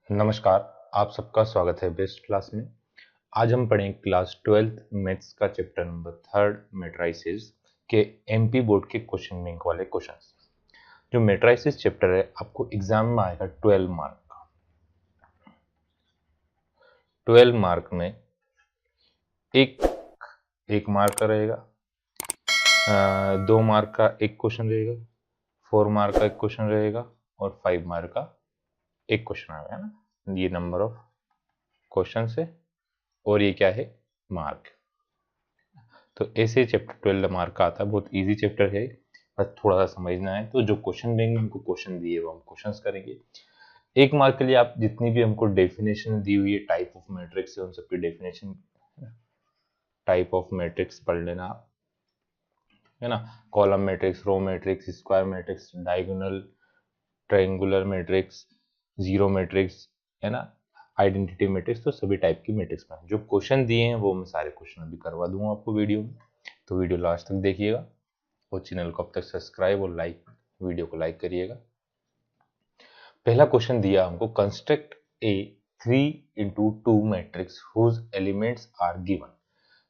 नमस्कार। आप सबका स्वागत है बेस्ट क्लास में। आज हम पढ़ेंगे क्लास 12th मैथ्स का चैप्टर नंबर 3 मैट्राइसेस के एमपी बोर्ड के क्वेश्चन बैंक वाले क्वेश्चंस। जो मैट्राइसेस चैप्टर है आपको एग्जाम में आएगा 12 मार्क का। 12 मार्क में एक मार्क का रहेगा, 2 मार्क का एक क्वेश्चन रहेगा, 4 मार्क का एक क्वेश्चन रहेगा और 5 मार्क का एक क्वेश्चन आएगा ना। ये नंबर ऑफ क्वेश्चन है और ये क्या है, मार्क। तो ऐसे चैप्टर 12 मार्क का आता है, बहुत इजी चैप्टर है, बस थोड़ा सा समझना है। तो जो क्वेश्चन देंगे हमको क्वेश्चन दिए वो हम क्वेश्चंस करेंगे। 1 मार्क के लिए आप जितनी भी हमको डेफिनेशन दी हुई है टाइप ऑफ मैट्रिक्स है उन सबकी डेफिनेशन, टाइप ऑफ मैट्रिक्स पढ़ लेना आप, है ना। Column matrix, row matrix, square matrix, diagonal, triangular matrix, zero matrix, है ना, आइडेंटिटी मैट्रिक्स। तो सभी टाइप की मैट्रिक्स पर जो क्वेश्चन दिए हैं वो मैं सारे क्वेश्चन अभी करवा दूंगा आपको वीडियो में, तो वीडियो लास्ट तक देखिएगा और चैनल को अब तक सब्सक्राइब और लाइक, वीडियो को लाइक करिएगा। पहला क्वेश्चन दिया हमको, construct a 3x2 matrix whose elements are given.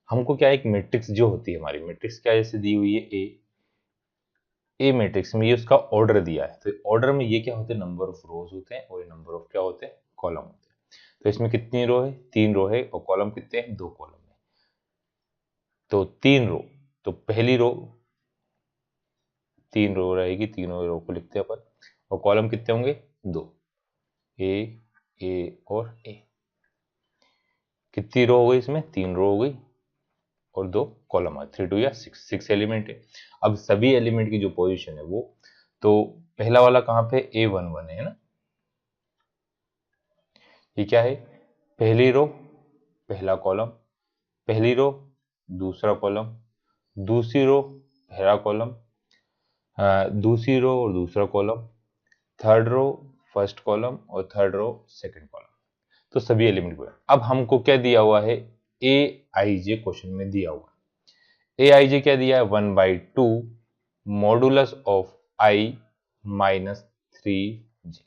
हमको क्या, एक मैट्रिक्स जो होती है हमारी मैट्रिक्स क्या जैसे दी हुई है ए मैट्रिक्स में, ये उसका ऑर्डर दिया है। तो ऑर्डर में ये क्या होते हैं, नंबर ऑफ रोज होते हैं और ये नंबर ऑफ क्या होते हैं, कॉलम होते हैं। तो इसमें कितनी रो है, 3 रो है और कॉलम कितने हैं, 2 कॉलम है। तो 3 रो, तो पहली रो 3 रो रहेगी, तीनों रो को लिखते हैं अपन, और कॉलम कितने होंगे, 2, ए और ए। कितनी रो हो गई इसमें, 3 रो हो गई और 2 कॉलम है, 3 2 या 6 एलिमेंट है। अब सभी एलिमेंट की जो पोजीशन है वो, तो पहला वाला कहाँ पे, A11 है ना। ये क्या है, पहली रो पहला कॉलम, पहली रो दूसरा कॉलम, दूसरी रो पहला कॉलम, दूसरी रो और दूसरा column, third row first column और थर्ड रो सेकंड कॉलम। तो सभी एलिमेंट को, अब हमको क्या दिया हुआ है, ए आई जे क्वेश्चन में दिया हुआ है। ए आई जे क्या दिया है, 1/2 मॉडुलस ऑफ आई -3 जे।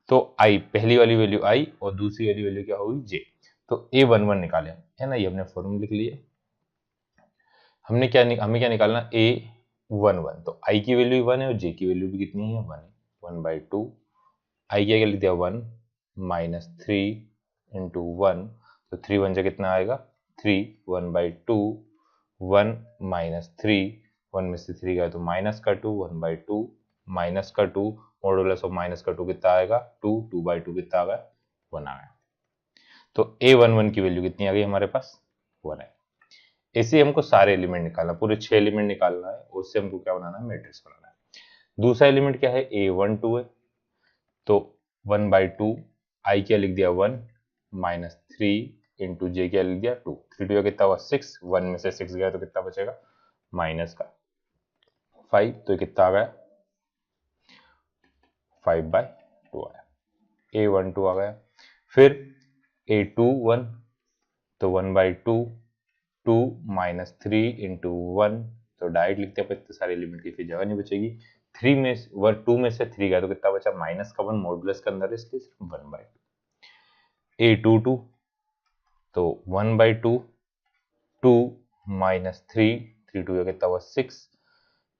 तो आई पहली वाली वैल्यू आई और दूसरी वाली वैल्यू क्या होगी, जे। तो A11 निकाले हम, है ना, ये हमने फॉर्मूला लिख लिया। हमें क्या निकालना, A11। तो आई की वैल्यू 1 है और जे की वैल्यू भी कितनी है, 1 है। 1/2 आई क्या लिख दिया, 1 -3 इंटू 1। तो 3 1 से कितना आएगा, 3। 1/2 1 -3, 1 में से 3 गया तो माइनस का 2, 1/2 माइनस का 2, मॉडुलस ऑफ माइनस का 2 कितना आएगा, 2, 2/2 कितना आ गया, 1 आ गया। तो A11 की वैल्यू कितनी आ गई हमारे पास, 1 है। ऐसे हमको सारे एलिमेंट निकालना, पूरे 6 एलिमेंट निकालना है, उससे हमको क्या बनाना है, मैट्रिक्स बनाना है। दूसरा एलिमेंट क्या है, A12 है। तो 1/2 आई क्या लिख दिया, 1 -3 इंटू जे क्या लिख दिया, 2। 3 2 कितना हुआ, 6। 1 में से 6 गया तो कितना बचेगा, माइनस का 5। तो कितना आ गया, 5/2 आया। A12 आ गया। फिर A21, तो 1/2 2 -3 इंटू 1। तो डायरेक्ट लिखते हैं, इतने सारे एलिमेंट की फिर जगह नहीं बचेगी। 3 में 2 में से 3 गया तो कितना बचा, माइनस का 1, मॉडुलस के अंदर है इसलिए सिर्फ 1/2। A22, तो 1/2 2 -3, 3 2 कितना हुआ, 6।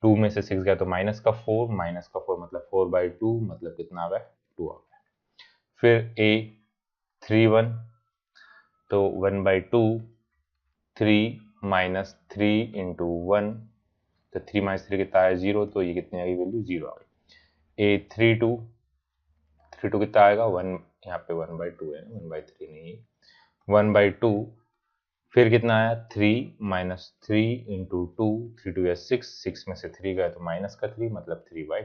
2 में से 6 गया तो माइनस का 4, माइनस का 4 मतलब 4/2 मतलब कितना आ गया, 2 आ गया। फिर A31, तो 1/2 3 -3 इंटू 1। तो 3 -3 कितना है, 0। तो ये कितनी आ गई वैल्यू, 0 आ गई। A32, 32 कितना आएगा, 1, यहाँ पे 1/2 है, 1/3 नहीं है, 1/2। फिर कितना आया, 3 -3 इंटू 2। 3 2 या 6, 6 में से 3 गया तो माइनस का 3 मतलब 3/2।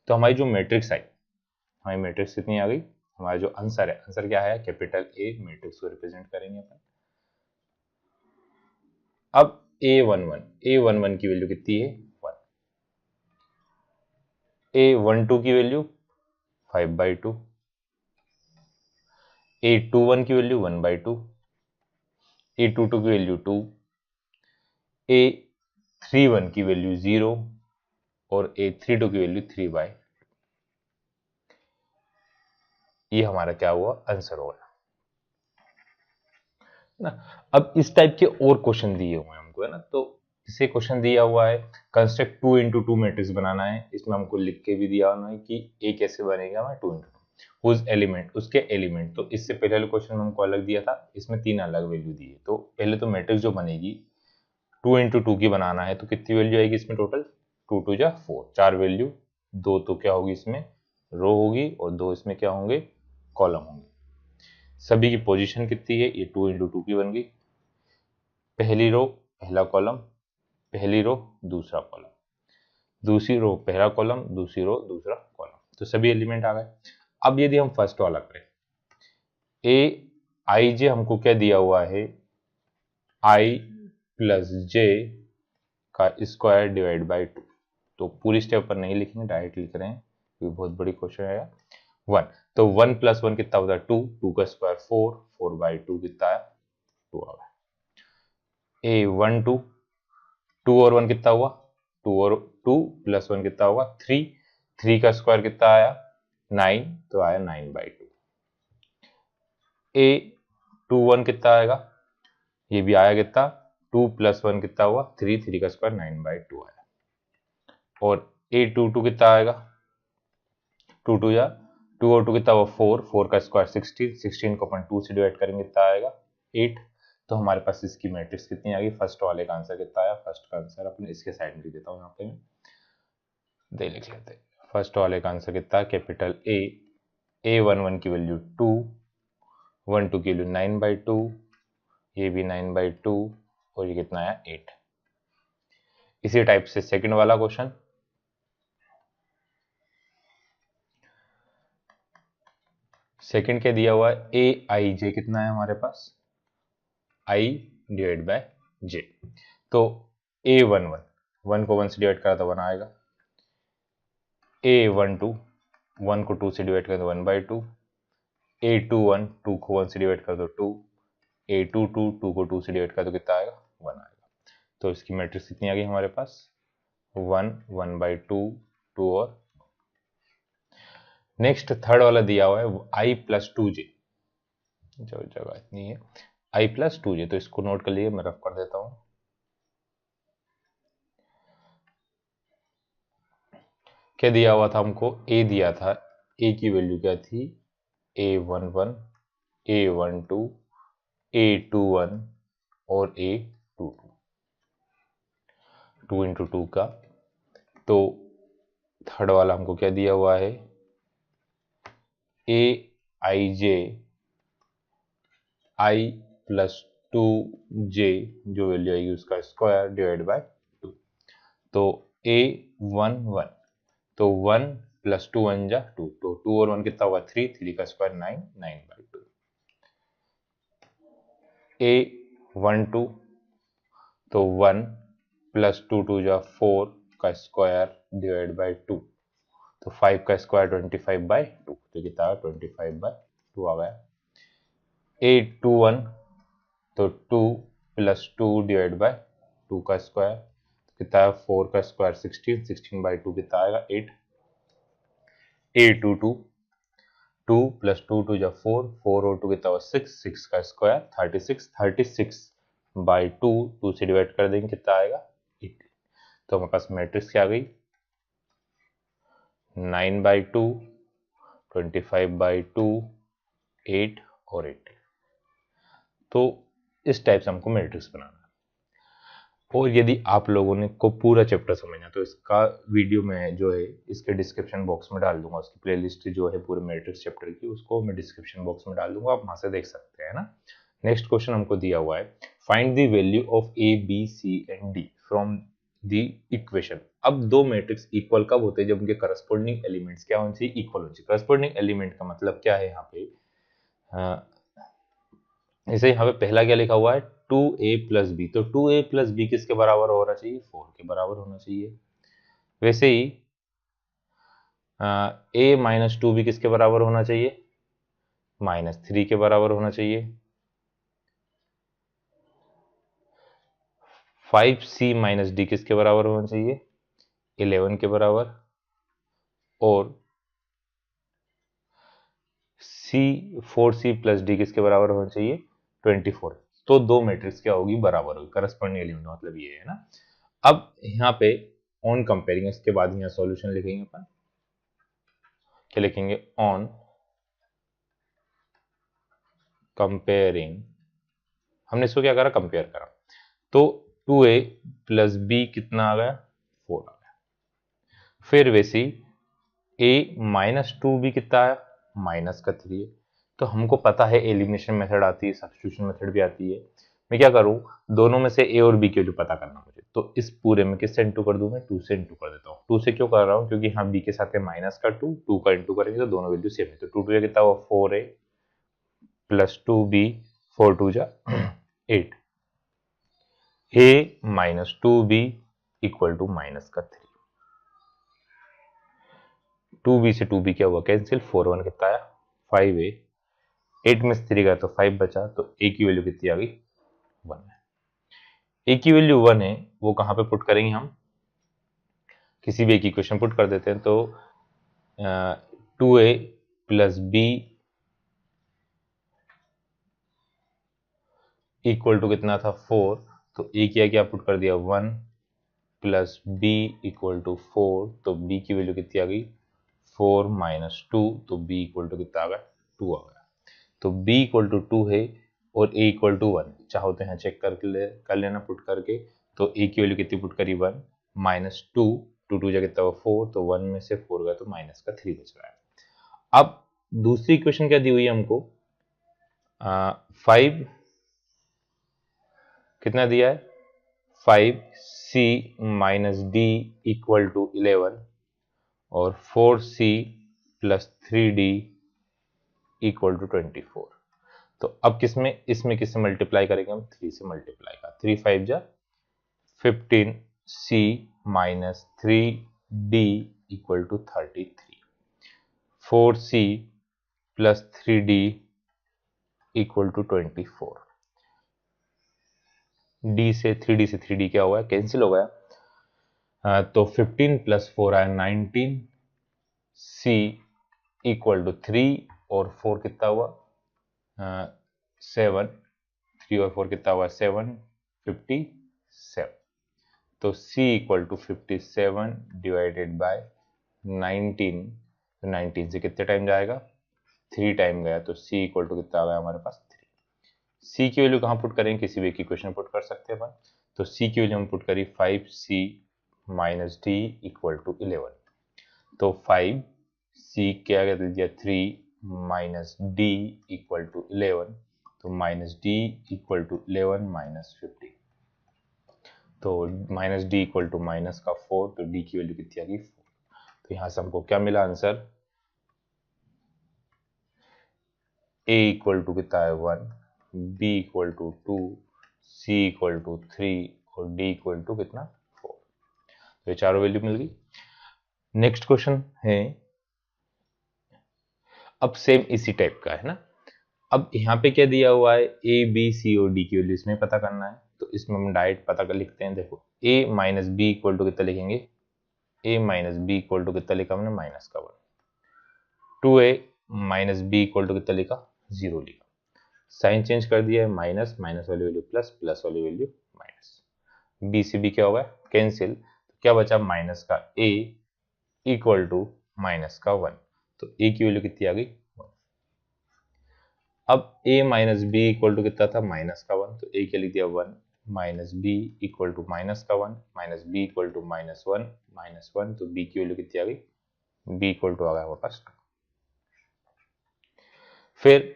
तो हमारी जो मैट्रिक्स आई, हमारी मैट्रिक्स कितनी आ गई, हमारा जो आंसर है, आंसर क्या है, कैपिटल ए मैट्रिक्स को रिप्रेजेंट करेंगे अपन। अब A11 की वैल्यू कितनी है, 1। A12 की वैल्यू 5/2। A21 की वैल्यू 1/2। A22 की वैल्यू 2। A31 की वैल्यू 0 और A32 की वैल्यू 3/। ये हमारा क्या हुआ, आंसर होगा ना। अब इस टाइप के और क्वेश्चन दिए हुए हैं हमको, है ना। तो इसे क्वेश्चन दिया हुआ है कंस्ट्रक्ट 2x2 मैट्रिक्स बनाना है, इसमें हमको लिख के भी दिया हुआ है कि ए कैसे बनेगा, मैं 2x2 हुज एलिमेंट, उसके एलिमेंट। तो इससे पहले क्वेश्चन में हमको अलग दिया था, इसमें 3 अलग वैल्यू दी है। तो पहले तो मैट्रिक्स जो बनेगी 2x2 की बनाना है, तो कितनी वैल्यू आएगी इसमें टोटल, 2 2 जा 4, 4 वैल्यू, 2 तो क्या होगी इसमें रो होगी और 2 इसमें क्या होंगे, कॉलम होंगे। सभी की पोजीशन कितनी है, ये 2x2 की बन गई, पहली रो पहला कॉलम, पहली रो दूसरा कॉलम, दूसरी रो पहला कॉलम, दूसरी रो दूसरा कॉलम, तो सभी एलिमेंट आ गए। अब यदि हम फर्स्ट वाला करें, ए आई जे हमको क्या दिया हुआ है, आई प्लस जे का स्क्वायर डिवाइड बाई 2। तो पूरी स्टेप पर नहीं लिखेंगे, डायरेक्ट लिख रहे हैं क्योंकि बहुत बड़ी क्वेश्चन है। 1, तो 1 + 1 कितना होता है 2, 2 का स्क्वायर 4, 4/2 कितना है 2 आ गया। ए 1 2, 2 और 1 कितना हुआ 2 और 2 + 1 कितना होगा 3, 3 का स्क्वायर कितना आया 9, तो आया 9/2। ए 2 1 कितना आएगा, ये भी आया कितना 2 + 1 कितना हुआ 3, 3 का स्क्वायर 9/2 आया। और ए 2 2 कितना आएगा 2 2 या 2 और 2 कितना हुआ 4, 4 का स्क्वायर 16, 16 को अपन 2 से डिवाइड करेंगे कितना आएगा 8। तो हमारे पास इसकी मैट्रिक्स कितनी आ गई, फर्स्ट वाले का आंसर कितना आया, फर्स्ट का आंसर अपने इसके साइड में लिख देता हूँ, यहाँ पे दे लिख लेते हैं। फर्स्ट वाले का आंसर कितना, कैपिटल ए 1 1 की वैल्यू 2, 1 2 की वैल्यू 9/2, ये भी 9/2 और ये कितना आया 8। इसी टाइप से सेकंड वाला क्वेश्चन, सेकंड क्या दिया हुआ है, ए आई जे कितना है हमारे पास, आई डिवाइड बाय जे। तो ए 1 1, 1 को 1 से डिवाइड करा तो 1 आएगा, ए 1 2, 1 को 2 से डिवाइड करें तो 1/2, ए 2 1, 2 को 1 से डिवाइड कर दो 2, ए 2 2, 2 को 2 से डिवाइड कर दो कितना आएगा 1 आएगा। तो इसकी मैट्रिक्स कितनी आ गई हमारे पास 1 1/2 2 और। नेक्स्ट थर्ड वाला दिया हुआ है आई प्लस 2j, जो जगह इतनी है आई प्लस 2j, तो इसको नोट कर लिए, मैं रफ कर देता हूं। क्या दिया हुआ था हमको, ए दिया था, ए की वैल्यू क्या थी A 1 1, A 1 2, A 2 1 और A 2 2, 2 × 2 का। तो थर्ड वाला हमको क्या दिया हुआ है, ए आई जे आई प्लस 2j, जो वैल्यू आएगी उसका स्क्वायर डिवाइड बाय 2। तो A 1 1, तो 1 + 2 1 जा 2, तो 2 और 1 कितना होगा 3, 3 का स्क्वायर 9, 9/2। A 1 2, तो 1 + 2 2 जा 4 का स्क्वायर डिवाइड बाय 2, तो 5 का स्क्वायर 25/2, तो कितना 25/2 आ गया। A 2 1, तो 2 + 2 डिवाइड बाय 2 का स्क्वायर कितना है 4 का स्क्वायर 16, 16/2 कितना आएगा 8। A 2 2, 2 + 2 2 जा 4, 4 और 2 कितना हुआ 6, 6 का स्क्वायर 36, 36/2, 2 से डिवाइड कर देंगे कितना आएगा 8। तो हमारे पास मैट्रिक्स क्या आ गई 9/2, 25/2, 8 और 8। तो इस टाइप से हमको मैट्रिक्स बनाना है। और यदि आप लोगों ने को पूरा चैप्टर समझना, तो इसका वीडियो मैं जो है इसके डिस्क्रिप्शन बॉक्स में डाल दूंगा, उसकी प्लेलिस्ट जो है पूरे मैट्रिक्स चैप्टर की, उसको मैं डिस्क्रिप्शन बॉक्स में डाल दूंगा, आप वहां से देख सकते हैं ना। नेक्स्ट क्वेश्चन हमको दिया हुआ है find the value of A B C and D from the equation. अब दो मैट्रिक्स इक्वल कब होते हैं, जब उनके करस्पॉन्डिंग एलिमेंट्स क्या होने चाहिए, इक्वल होने चाहिए। करस्पॉन्डिंग एलिमेंट का मतलब क्या है यहाँ पे, जैसे यहाँ पे पहला क्या लिखा हुआ है 2a + b, तो 2a + b किसके बराबर होना चाहिए 4 के बराबर होना चाहिए। वैसे ही a - 2b किसके बराबर होना चाहिए -3 के बराबर होना चाहिए। 5c - d किसके बराबर होना चाहिए 11 के बराबर। और 4C प्लस डी किसके बराबर होना चाहिए 24। तो दो मैट्रिक्स क्या होगी बराबर होगी, करस्पॉन्डिंग एलिमेंट मतलब ये है ना। अब यहाँ पे ऑन कंपेयरिंग, इसके बाद यहाँ सॉल्यूशन लिखेंगे अपन, क्या लिखेंगे ऑन कंपेयरिंग, हमने इसको क्या करा कंपेयर करा, तो 2a प्लस बी कितना आ गया 4 आ गया। फिर वैसे a माइनस 2b कितना आया माइनस का 3 है। तो हमको पता है एलिमिनेशन मेथड आती है, सब्स्टिट्यूशन मेथड भी आती है। मैं क्या करूं, दोनों में से a और b की वैल्यू पता करना मुझे, तो इस पूरे में किससे इंटू कर दूं मैं 2 से इंटू कर देता हूँ। 2 से क्यों कर रहा हूँ, क्योंकि यहाँ b के साथ है माइनस का 2 का इंटू करेंगे तो दोनों वैल्यू सेम है, तो 2 2 कितना हुआ 4a प्लस 2b 4 2 जा 8, a minus 2b equal to minus का 3, 2b से 2b क्या हुआ कैंसिल, 4 1 कितना आया 5a, 8 में से 3 गया तो 5 बचा, तो a की वैल्यू कितनी आ गई 1 है। a की वैल्यू 1 है, वो कहां पे पुट करेंगे हम, किसी भी एक इक्वेशन पुट कर देते हैं, तो 2a plus B equal to कितना था 4, तो a किया क्या पुट कर दिया 1 प्लस बी इक्वल टू 4, तो b की वैल्यू कितनी आ गई 4 माइनस 2, तो b इक्वल टू कितना आ गया 2 आ गया। तो b इक्वल टू 2 है और a इक्वल टू 1, चाहो तो यहाँ चेक कर लेना पुट करके, तो a की वैल्यू कितनी पुट करी 1 माइनस 2, 2 2 कितना हुआ 4, तो 1 में से 4 गया तो माइनस का 3 बच रहा है। अब दूसरी इक्वेशन क्या दी हुई है हमको, 5 कितना दिया है 5c minus D equal to 11 और 4c plus 3d equal to 24। तो अब किसमें, इसमें किससे मल्टीप्लाई करेंगे हम 3 से मल्टीप्लाई का, 3 5 जा 15c minus 3d equal to 33, 4c plus 3d equal to 24, d से 3d क्या हुआ है कैंसिल हो गया, तो 15 प्लस 4 आया 19, c इक्वल टू 3 और 4 कितना हुआ 7, 3 और 4 कितना हुआ 7, 57, तो c equal to 57 divided by 19, तो 19 से कितने टाइम जाएगा 3 टाइम गया, तो c इक्वल टू कितना आ गया हमारे पास 3। c की वैल्यू कहाँ पुट करेंगे, किसी भी इक्वेशन पुट कर सकते हैं अपन, तो c की वैल्यू हम पुट करी 5c minus D equal to 11, तो 5c क्या दे दिया 3 माइनस डी इक्वल टू 11, तो minus D equal to 11 minus 50, तो minus D equal to minus का 4, तो डी की वैल्यू कितनी आ गई 4। तो यहां से हमको क्या मिला आंसर, a इक्वल टू कितना है 1, b equal to 2, c equal to 3 और d इक्वल टू कितना 4। तो ये चारों वैल्यू मिल गई। नेक्स्ट क्वेश्चन है, अब सेम इसी टाइप का है ना। अब यहाँ पे क्या दिया हुआ है a b c और d की वैल्यू इसमें पता करना है, तो इसमें हम डायरेक्ट पता कर लिखते हैं। देखो a minus B equal to कितना लिखेंगे, a minus B equal to कितना लिखा हमने माइनस का 1, 2a minus B equal to कितना लिखा 0 लिखा, साइन चेंज कर दिया है, माइनस माइनस वाली वैल्यू प्लस, प्लस वाली वैल्यू माइनस, बी से बी क्या होगा कैंसिल, तो क्या बचा माइनस का a इक्वल टू माइनस का 1, तो a की वैल्यू कितनी आ गई 1। अब a minus B equal to कितना था माइनस का 1, तो a क्या लिख दिया 1 minus B equal to minus का 1 minus B equal to minus 1 minus 1, तो b की वैल्यू कितनी आ गई b इक्वल टू आ गया हमारे पास 2। फिर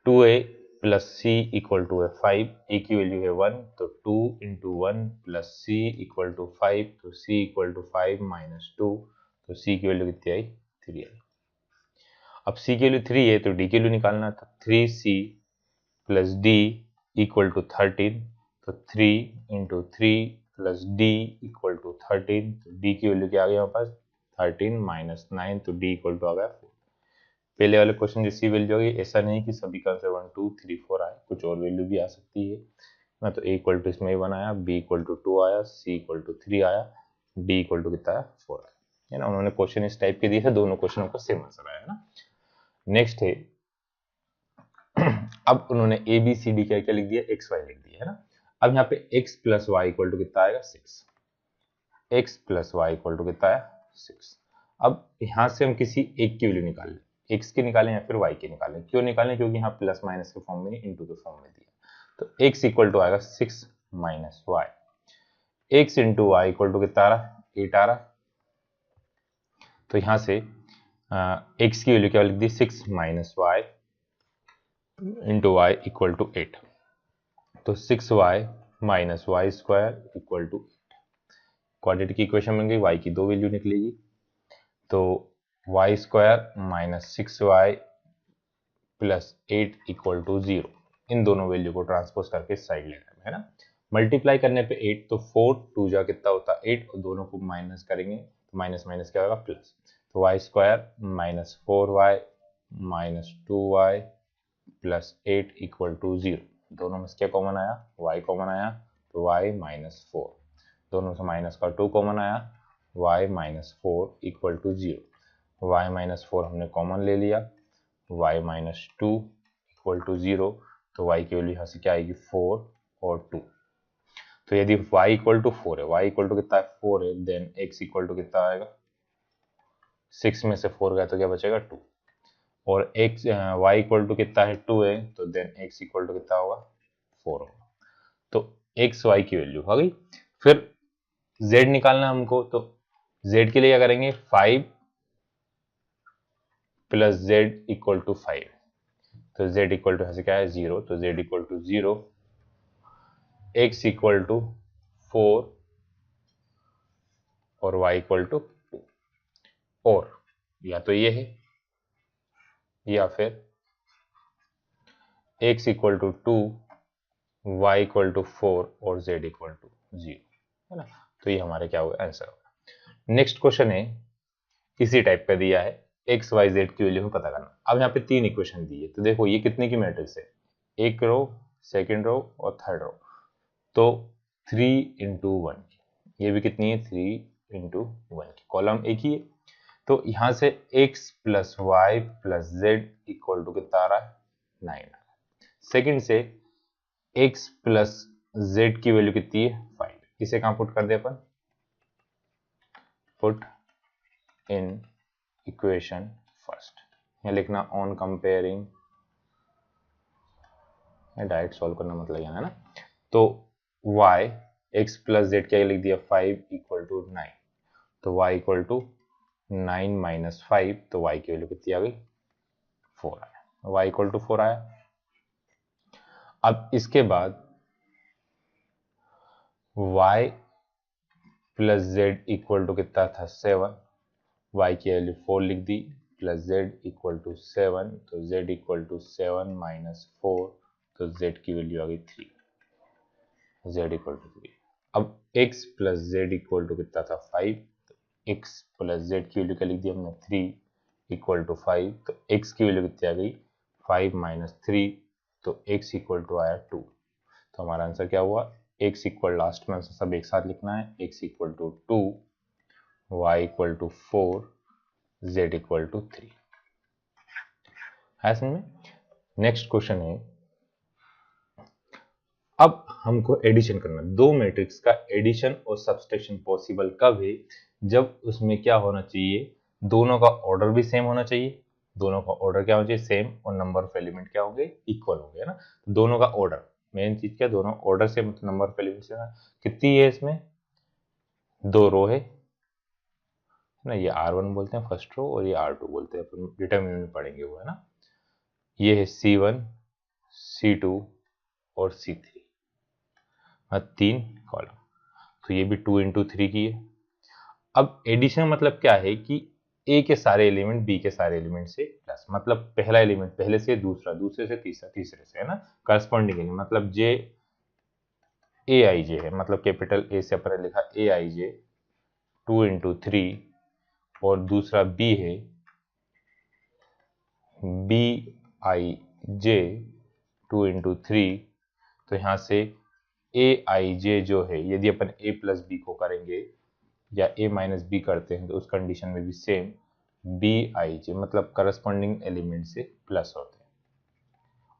2a plus C equal to है 5, a की वैल्यू है 1, तो 2 into 1 plus C equal to 5, तो c इक्वल टू 5 माइनस 2, तो c की वैल्यू कितनी आई 3 आई। अब c की वैल्यू 3 है तो d की वैल्यू निकालना था, 3c plus d equal to 13, तो 3 into 3 plus d equal to 13, तो d की वैल्यू क्या आ गई हमारे पास 13 माइनस 9, तो d इक्वल टू आ गया 4। पहले वाले क्वेश्चन जैसी वैल्यू होगी, ऐसा नहीं कि सभी का आंसर 1 2 3 4 आए, कुछ और वैल्यू भी आ सकती है ना। तो a इक्वल टू इसमें 1 आया, b इक्वल टू 2 आया, c इक्वल टू 3 आया, d इक्वल टू कितना आया 4 आया, है ना। उन्होंने क्वेश्चन इस टाइप के दिए थे, दोनों क्वेश्चन को सेम आंसर आया है ना। नेक्स्ट है अब उन्होंने ए बी सी डी क्या क्या लिख दिया, एक्स वाई लिख दिया है ना। अब यहाँ पे x plus Y equal to कितना आएगा 6, x plus Y equal to कितना आया 6। अब यहाँ से हम किसी एक की वैल्यू निकाल लें, x की निकालें या फिर y की निकालें। क्यों निकालें, क्योंकि यहाँ प्लस माइनस के फॉर्म में नहीं इंटू के फॉर्म में दिया, तो x इक्वल टू आएगा 6 minus Y, x into Y equal to कितना आ रहा 8 आ रहा। तो यहाँ से x की वैल्यू क्या लिख दी 6 minus Y into Y equal to 8, तो 6y minus Y square equal to 8। Quadratic equation बन गई, y की दो वैल्यू निकलेगी, तो Y square minus 6y plus 8 equal to 0। इन दोनों वैल्यू को ट्रांसपोज करके साइड लेना है ना। मल्टीप्लाई करने पे 8, तो 4 2 जा कितना होता 8, और दोनों को माइनस करेंगे तो माइनस माइनस क्या होगा प्लस, तो Y square minus 4y minus 2y plus 8 equal to 0। दोनों में से क्या कॉमन आया, y कॉमन आया, तो y माइनस 4, दोनों से माइनस का 2 कॉमन आया, y minus 4 equal to 0। y minus 4 हमने कॉमन ले लिया, y माइनस 2 इक्वल टू 0, तो y की वैल्यू यहाँ से क्या आएगी 4 और 2। तो यदि y इक्वल टू 4 है, y इक्वल टू कितना है 4 है, देन x इक्वल टू कितना आएगा 6 में से 4 गया तो क्या बचेगा 2, और x y इक्वल टू कितना है 2 है, तो देन x इक्वल टू कितना होगा 4 होगा। तो x y की वैल्यू हो गई। फिर z निकालना हमको, तो z के लिए क्या करेंगे 5 प्लस z इक्वल टू 5, तो z इक्वल टू ऐसे क्या है 0, तो z equal to 0, x equal to 4 और y इक्वल टू 2, और या तो ये है या फिर x equal to 2, y equal to 4 और z इक्वल टू 0, है ना। तो ये हमारे क्या होगा आंसर होगा। नेक्स्ट क्वेश्चन है इसी टाइप का दिया है, x y z की वैल्यू हमें पता करना। अब यहाँ पे 3 इक्वेशन दी है, तो देखो ये कितने की मैट्रिक्स है, एक रो, सेकंड रो और थर्ड रो, तो 3 इंटू 1 की, ये भी कितनी है 3 इंटू 1 की, कॉलम एक ही है। तो यहाँ से x plus Y plus Z equal to कितना आ रहा है 9। सेकंड से x प्लस जेड की वैल्यू कितनी है 5, इसे कहां पुट कर दे अपन, पुट इन इक्वेशन फर्स्ट, यहाँ लिखना ऑन कंपेयरिंग, डायरेक्ट सॉल्व करना मतलब यहाँ है ना। तो y x प्लस जेड क्या लिख दिया 5 इक्वल टू 9, तो y इक्वल टू 9 माइनस 5, तो y की वैल्यू कितनी आ गई 4 आया, y इक्वल टू 4 आया। अब इसके बाद y plus Z equal to कितना था 7, y की वैल्यू 4 लिख दी, प्लस जेड इक्वल टू 7, तो z इक्वल टू 7 माइनस 4, तो z की वैल्यू आ गई 3, z इक्वल टू 3। अब x plus Z equal to कितना था 5, तो x प्लस जेड की वैल्यू क्या लिख दी हमने 3 इक्वल टू 5, तो x की वैल्यू कितनी आ गई 5 माइनस 3, तो x इक्वल टू आया 2। तो हमारा आंसर क्या हुआ, x इक्वल, लास्ट में सब एक साथ लिखना है, x equal to 2, y equal to 4, z equal to 3 है समझ में। नेक्स्ट क्वेश्चन है, अब हमको एडिशन करना, दो मैट्रिक्स का एडिशन और सब्सट्रैक्शन पॉसिबल कब है, जब उसमें क्या होना चाहिए, दोनों का ऑर्डर भी सेम होना चाहिए, दोनों का ऑर्डर क्या होना चाहिए सेम, और नंबर ऑफ एलिमेंट क्या होंगे इक्वल होंगे, है ना। दोनों का ऑर्डर, मेन चीज क्या, दोनों ऑर्डर से मतलब नंबर ऑफ एलिमेंट से, कितनी है इसमें 2 रो है ना, ये R1 बोलते हैं फर्स्ट रो और ये R2 बोलते हैं, अपन डिटरमिनेंट में पढ़ेंगे वो, है ना। ये है C1 C2 और C3, 3 कॉलम, तो ये भी 2 इंटू 3 की है। अब एडिशन मतलब क्या है कि A के सारे एलिमेंट B के सारे एलिमेंट से प्लस, मतलब पहला एलिमेंट पहले से, दूसरा दूसरे से, तीसरा तीसरे से, है ना, करस्पॉन्डिंग, मतलब J AIJ है, मतलब कैपिटल A से अपन लिखा AIJ 2 इंटू 3, और दूसरा B है BIJ 2 इंटू 3, तो यहाँ से AIJ जो है, यदि अपन A प्लस बी को करेंगे या A माइनस बी करते हैं, तो उस कंडीशन में भी सेम BIJ मतलब करस्पॉन्डिंग एलिमेंट से प्लस होते हैं,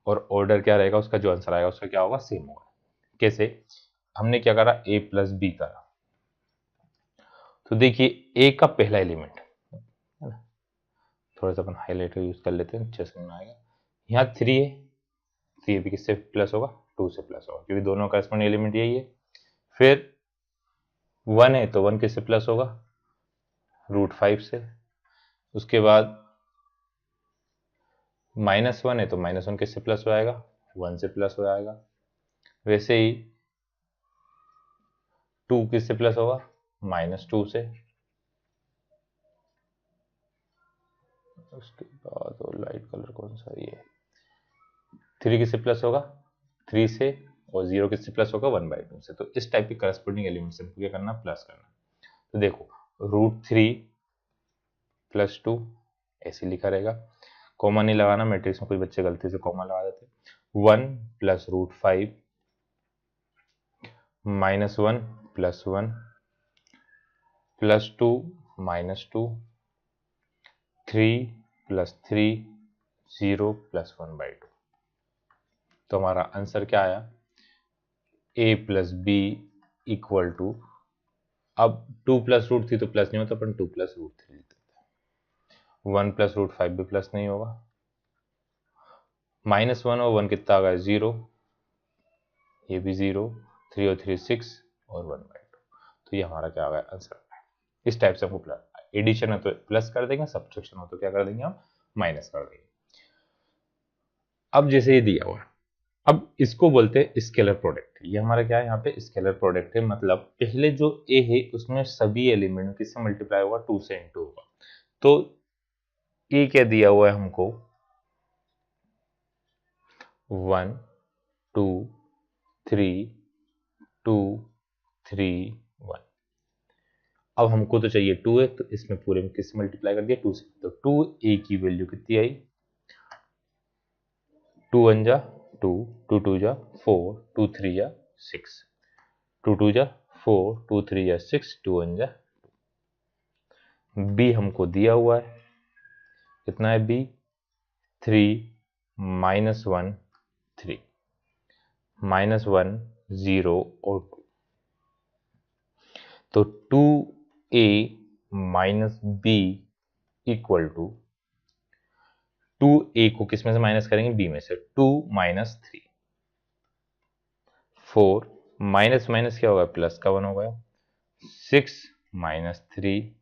और ऑर्डर क्या रहेगा उसका, जो आंसर आएगा उसका क्या होगा, सेम होगा। कैसे, हमने क्या करा, a प्लस बी करा, तो देखिए a का पहला एलिमेंट है ना, थोड़ा सा अपन हाईलाइटर यूज कर लेते हैं, अच्छे समझ में आएगा। यहाँ 3 है, तो ये भी किससे प्लस होगा, 2 से प्लस होगा, क्योंकि दोनों का करस्पॉन्डिंग एलिमेंट यही है। फिर 1 है, तो 1 किससे प्लस होगा, √5 से। उसके बाद -1 है, तो -1 किससे प्लस हो जाएगा, 1 से प्लस हो जाएगा। वैसे ही 2 किससे प्लस होगा, -2 से। उसके बाद वो लाइट कलर कौन सा, ये 3 किससे प्लस होगा, 3 से। और 0 किससे प्लस होगा, 1/2 से। तो इस टाइप के करस्पॉन्डिंग एलिमेंट्स हमको क्या करना, प्लस करना। तो देखो √3 + 2 ऐसे लिखा रहेगा, कॉमा नहीं लगाना, मैट्रिक्स में कुछ बच्चे गलती से कॉमा लगा देते। 1 + √5 -1 + 1 +2 -2 3 + 3 0 + 1/2। तो हमारा आंसर क्या आया, a + b = अब 2 + √3 तो प्लस नहीं होता, अपन 2 + √3 लिखते हैं। 1 + √5 भी प्लस नहीं होगा, -1 और 1 कितना आ गया, 0, ये भी 0, 3 और 3 6 और 1/2। तो ये हमारा क्या आ गया, आंसर। इस टाइप से हमको प्लस, एडिशन है तो प्लस कर देंगे, सब्ट्रैक्शन हो तो क्या कर देंगे हम, माइनस कर देंगे। अब जैसे ये दिया हुआ है, अब इसको बोलते हैं स्केलर प्रोडक्ट। ये हमारा क्या है, यहाँ पे स्केलर प्रोडक्ट है, मतलब पहले जो a है उसमें सभी एलिमेंट किससे मल्टीप्लाई होगा, 2 से इंटू होगा। तो a क्या दिया हुआ है हमको, 1 2 3 2 3 1। अब हमको तो चाहिए 2 है, तो इसमें पूरे में किससे मल्टीप्लाई कर दिया, 2 से। तो 2a की वैल्यू कितनी आई, 2 1 जा 2, 2 2 जा 4, 2 3 जा 6, 2 2 जा 4, 2 3 जा 6, 2 1 जा। b हमको दिया हुआ है, कितना है b, 3 -1 3, -1 0 और 2। तो 2a - b = 2a को किस में से माइनस करेंगे, b में से, 2 - 3 4 माइनस माइनस क्या होगा, प्लस का 1 हो गया, 6 - 3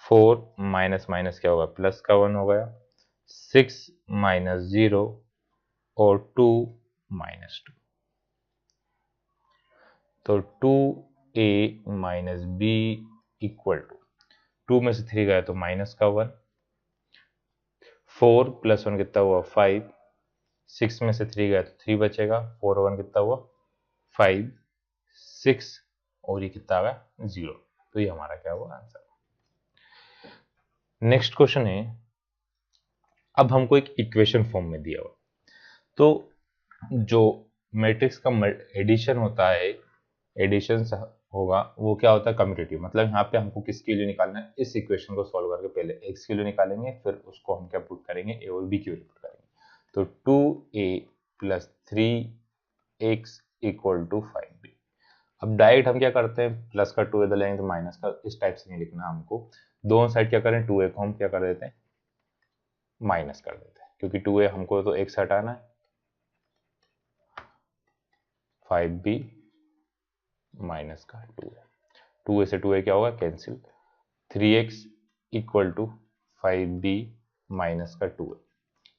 4 माइनस माइनस क्या होगा, प्लस का 1 हो गया, 6 - 0 और 2 - 2। तो 2a - b = 2 में से 3 गया तो माइनस का 1, 4 + 1 कितना हुआ, 5, 6 में से 3 गया तो 3 बचेगा, 4 और 1 कितना हुआ, 5 6 और ये कितना आ गया, 0। तो ये हमारा क्या हुआ, आंसर। नेक्स्ट क्वेश्चन है, अब हमको एक इक्वेशन फॉर्म में दिया हुआ, तो जो मैट्रिक्स का एडिशन होता है, एडिशन होगा वो क्या होता है, कम्यूटेटिव। मतलब यहाँ पे हमको किसके लिए निकालना है, इस इक्वेशन को सॉल्व करके पहले x के लिए निकालेंगे, फिर उसको हम क्या पुट करेंगे, a और b की वैल्यू पुट करेंगे। तो 2a + 3x = 5b। अब डायरेक्ट हम क्या करते हैं, प्लस का 2 इधर लेंगे तो माइनस का, इस टाइप से नहीं लिखना हमको। दोनों साइड क्या करें, 2a को हम क्या कर देते हैं, माइनस कर देते हैं, क्योंकि 2a हमको तो x हटाना है। 5b माइनस का 2a, 2a से 2a क्या होगा, कैंसिल। 3x = 5b माइनस का 2a,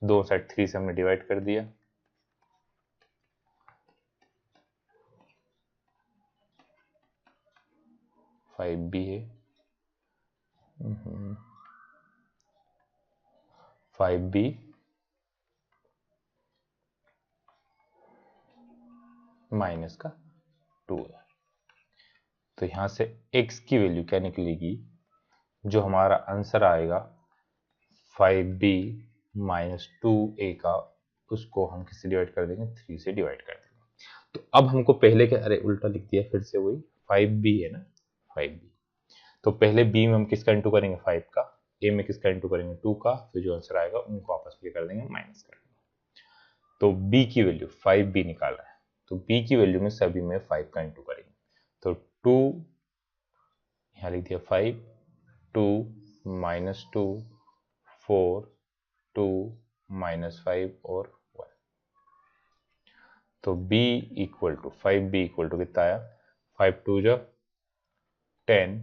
दो साइड 3 से हमने डिवाइड कर दिया। फाइव बी है, 5b माइनस का 2 है। तो यहां से x की वैल्यू क्या निकलेगी, जो हमारा आंसर आएगा 5b - 2a का, उसको हम किससे डिवाइड कर देंगे, 3 से डिवाइड कर देंगे। तो अब हमको पहले क्या, अरे उल्टा लिख दिया फिर से, वही 5b है ना, 5b। तो पहले b में हम किसका इंटू करेंगे, 5 का, a में किसका इंटू करेंगे, 2 का, फिर जो आंसर आएगा उनको आपस में कर देंगे, माइनस कर देंगे। तो b की वैल्यू 5b निकाल रहा है, तो b की वैल्यू में सभी में 5 का इंटू करेंगे, तो 2 यहाँ लिख दिया 5, 2 माइनस 2, 4, 2 माइनस 5 और 1। तो b equal to 5b equal to कितना आया, 5 2 जा 10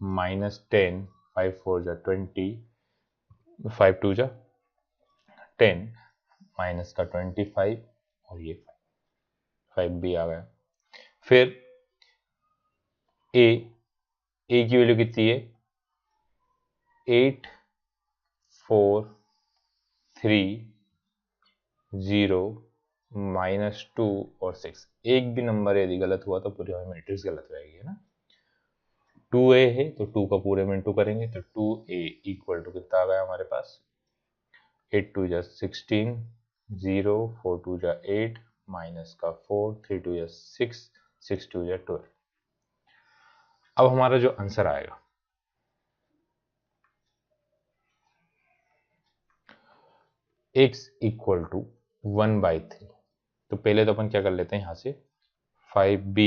माइनस 10, 5 4 जा 20, 5 2 जा 10 माइनस का 25 और ये 5b आ गया। फिर a की वैल्यू कितनी है, 8 4 3 0 माइनस 2 और 6। एक भी नंबर यदि गलत हुआ तो पूरी हमारी मैट्रिक्स गलत रहेगी, है ना। 2a है तो 2 का पूरे में इंटू करेंगे, तो 2a इक्वल टू कितना आ गया हमारे पास, 8 2 जा 16, 0 4 2 जा 8 माइनस का 4, 3 2 जा 6, 6 2 जा 12। अब हमारा जो आंसर आएगा x इक्वल टू 1/3। तो पहले तो अपन क्या कर लेते हैं, यहां से 5b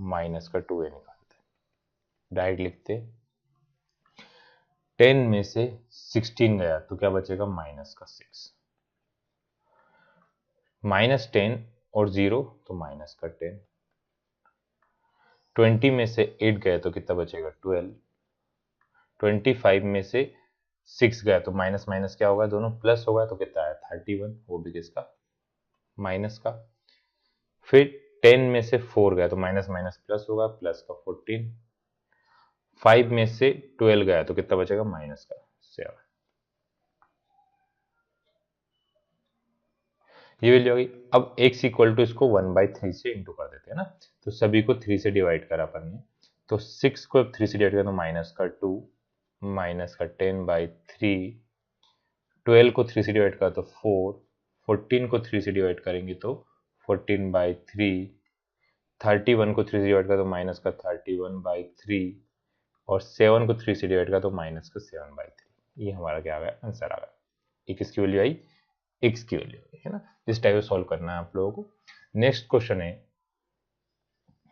माइनस का 2a निकालते हैं, डायरेक्ट लिखते हैं। 10 में से 16 गया तो क्या बचेगा, माइनस का 6, माइनस 10 और 0 तो माइनस का 10। 20 में से 8 गया तो कितना बचेगा, 12। 25 में से 6 गया तो माइनस माइनस क्या होगा, दोनों प्लस होगा, तो कितना आया 31, वो भी किसका, माइनस का। फिर 10 में से 4 गया तो माइनस माइनस प्लस होगा, प्लस का 14। 5 में से 12 गया तो कितना बचेगा, माइनस का 7। ये वैल्यू आ गई। अब x इक्वल टू इसको 1/3 से इंटू कर देते हैं ना, तो सभी को 3 से डिवाइड करा अपन ने, तो 6 को 3 से डिवाइड करें तो माइनस का 2, माइनस का 10/3, 12 को 3 से डिवाइड करा तो 4, 14 को 3 से डिवाइड करेंगे तो 14/3, 31 को 3 से डिवाइड करा तो माइनस का 31/3 और 7 को 3 से डिवाइड करा तो माइनस का 7/3। ये हमारा क्या आ गया, आंसर आ गया। ये किसकी वैल्यू आई, x की वैल्यू है ना। इस टाइप से सॉल्व करना है आप लोगों को। नेक्स्ट क्वेश्चन है,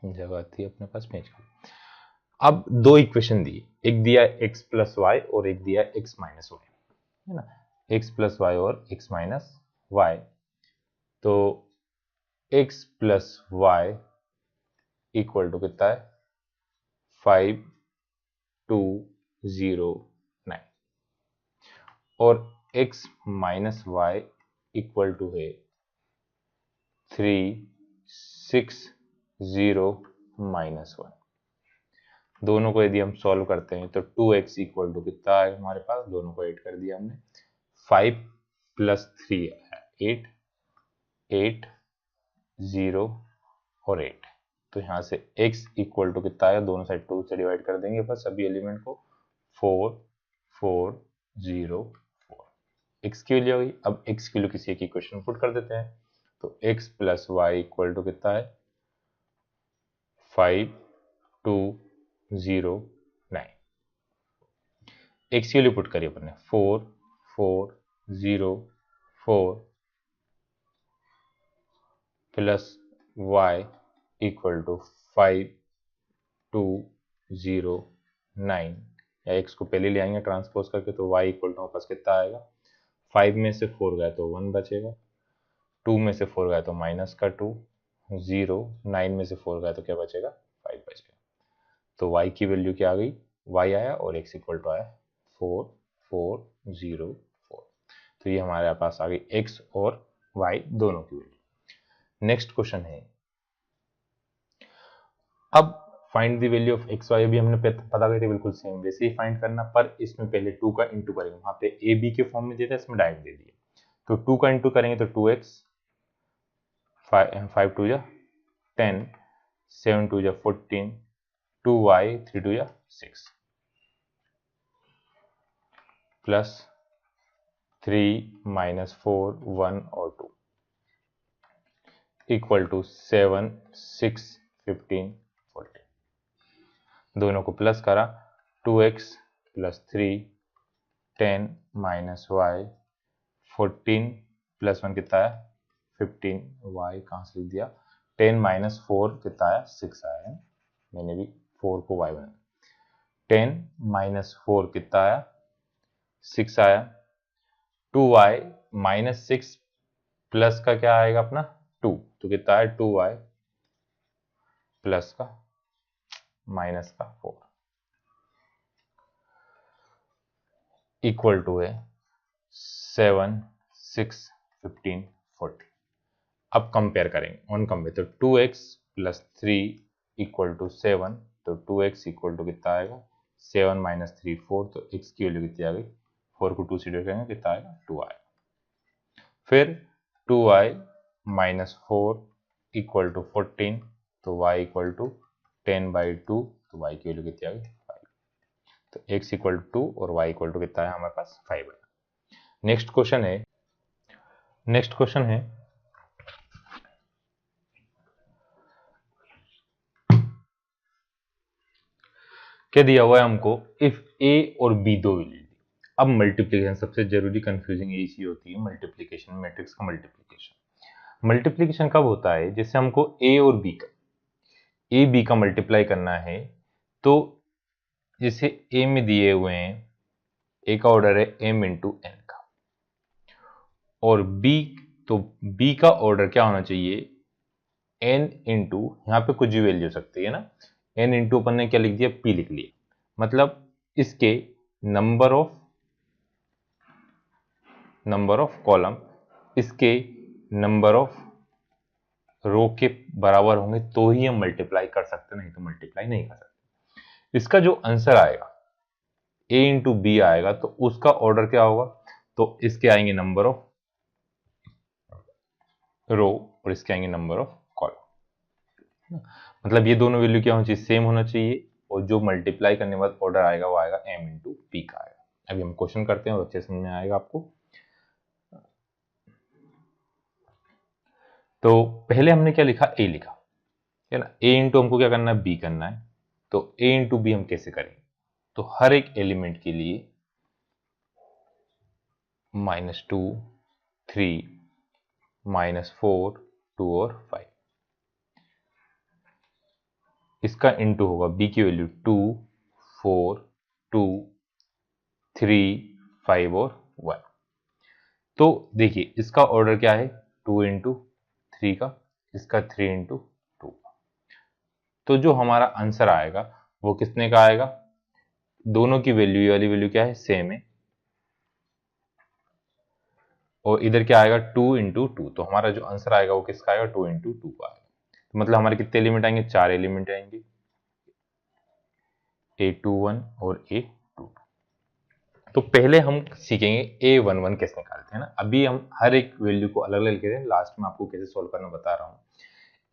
जगह थी अपने पास पेज का। अब दो इक्वेशन दी, एक दिया x प्लस वाई और एक दिया x माइनस वाई, है ना, x प्लस वाई और x माइनस वाई। तो x plus Y equal to कितना है, 5 2 0 9 और x minus Y equal to है 3 6 0 माइनस 1। दोनों को यदि हम सॉल्व करते हैं तो 2x इक्वल टू कितना है हमारे पास, दोनों को ऐड कर दिया हमने, 5 प्लस 3 8, 8 0 और 8। तो यहाँ से x इक्वल टू कितना है, दोनों साइड 2 से डिवाइड कर देंगे बस सभी एलिमेंट को, 4 4 0 4। x की वैल्यू आ गई। अब x की वैल्यू किसी एक इक्वेशन में पुट कर देते हैं, तो x plus Y equal to कितना है, 5 2 0 9। x की वैल्यू पुट करी अपन ने, 4 4 0 4 प्लस y इक्वल टू 5 2 0 9, या x को पहले ले आएंगे ट्रांसपोज करके, तो y इक्वल टू वापस कितना आएगा, 5 में से 4 गया तो 1 बचेगा, 2 में से 4 गया तो माइनस का 2, 0 9 में से 4 गया तो क्या बचेगा, 5 बचेगा। तो y की वैल्यू क्या आ गई, y आया और x इक्वल टू आया 4 4 0 4। तो ये हमारे पास आ गई x और y दोनों की वैल्यू। नेक्स्ट क्वेश्चन है, अब find the value of X Y, अभी हमने पता करी थी बिल्कुल सेम वैसे ही फाइंड करना, पर इसमें पहले 2 का इंटू करेंगे, वहां पे ए बी के फॉर्म में देता है, इसमें डायरेक्ट दे दिए। तो 2 का इंटू करेंगे तो 2x, 5 2 जा 10, 7 2 जा 14, 2y 3 2 जा 6 प्लस 3 माइनस 4 1 और 2 इक्वल टू 7 6 15 14। दोनों को प्लस करा, 2x plus 3 10 minus Y 14 plus 1 कितना है 15 y कहाँ से लिख दिया, 10 माइनस 4 कितना आया, 6 आया है, मैंने भी 4 को y बना, 10 माइनस 4 कितना आया, 6 आया, 2y माइनस 6 प्लस का क्या आएगा अपना 2, तो कितना है 2y प्लस का माइनस का 4 इक्वल टू है 7, 6, 15, 40। अब कंपेयर करेंगे ऑन कंपेयर, तो 2x प्लस 3 इक्वल टू 7, तो 2x इक्वल टू कितना आएगा 7 माइनस 3 4, तो x की वैल्यू कितनी आ गई, 4 को 2 से डिवाइड करेंगे कितना आएगा 2 आएगा। फिर 2y माइनस 4 इक्वल टू 14, तो y इक्वल टू 10/2, तो y की वैल्यू कितनी आ गई 5, तो x इक्वल टू 2 और y इक्वल टू कितना है हमारे पास 5 है। नेक्स्ट क्वेश्चन है क्या दिया हुआ है हमको, इफ a और b दो वैल्यू दी। अब मल्टीप्लीकेशन सबसे जरूरी कंफ्यूजिंग यही चीज होती है, मल्टीप्लीकेशन, मैट्रिक्स का मल्टीप्लीकेशन कब होता है, जैसे हमको a और b का मल्टीप्लाई करना है, तो जैसे a में दिए हुए हैं a का ऑर्डर है m इंटू n का, और b, तो b का ऑर्डर क्या होना चाहिए n इंटू, यहाँ पे कुछ भी वैल्यू हो सकती है ना, n इंटू अपन ने क्या लिख दिया p लिख लिया, मतलब इसके नंबर ऑफ कॉलम इसके नंबर ऑफ रो के बराबर होंगे तो ही हम मल्टीप्लाई कर सकते, नहीं तो मल्टीप्लाई नहीं कर सकते। इसका जो आंसर आएगा a इंटू बी आएगा, तो उसका ऑर्डर क्या होगा, तो इसके आएंगे नंबर ऑफ रो और इसके आएंगे नंबर ऑफ कॉलम, मतलब ये दोनों वैल्यू क्या होनी चाहिए, सेम होना चाहिए, और जो मल्टीप्लाई करने के बाद ऑर्डर आएगा वो आएगा m इंटू पी का आएगा। अभी हम क्वेश्चन करते हैं और अच्छे समझ में आएगा आपको। तो पहले हमने क्या लिखा, a लिखा है ना, a इंटू हमको क्या करना है b करना है, तो a इंटू बी हम कैसे करेंगे, तो हर एक एलिमेंट के लिए -2, 3, -4, 2 और 5, इसका इंटू होगा b की वैल्यू 2, 4, 2, 3, 5 और 1। तो देखिए इसका ऑर्डर क्या है 2 इंटू 3 का, इसका 3 इंटू 2 का, तो जो हमारा आंसर आएगा वो कितने का आएगा, दोनों की वैल्यू, ये वाली वैल्यू क्या है सेम है, और इधर क्या आएगा 2 इंटू 2, तो हमारा जो आंसर आएगा वो किसका आएगा 2 इंटू 2 का आएगा। तो मतलब हमारे कितने एलिमेंट आएंगे, 4 एलिमेंट आएंगे, A21 और A22। तो पहले हम सीखेंगे A11 कैसे निकालते हैं ना, अभी हम हर एक वैल्यू को अलग अलग लिख रहे हैं, लास्ट में आपको कैसे सॉल्व करना बता रहा हूँ।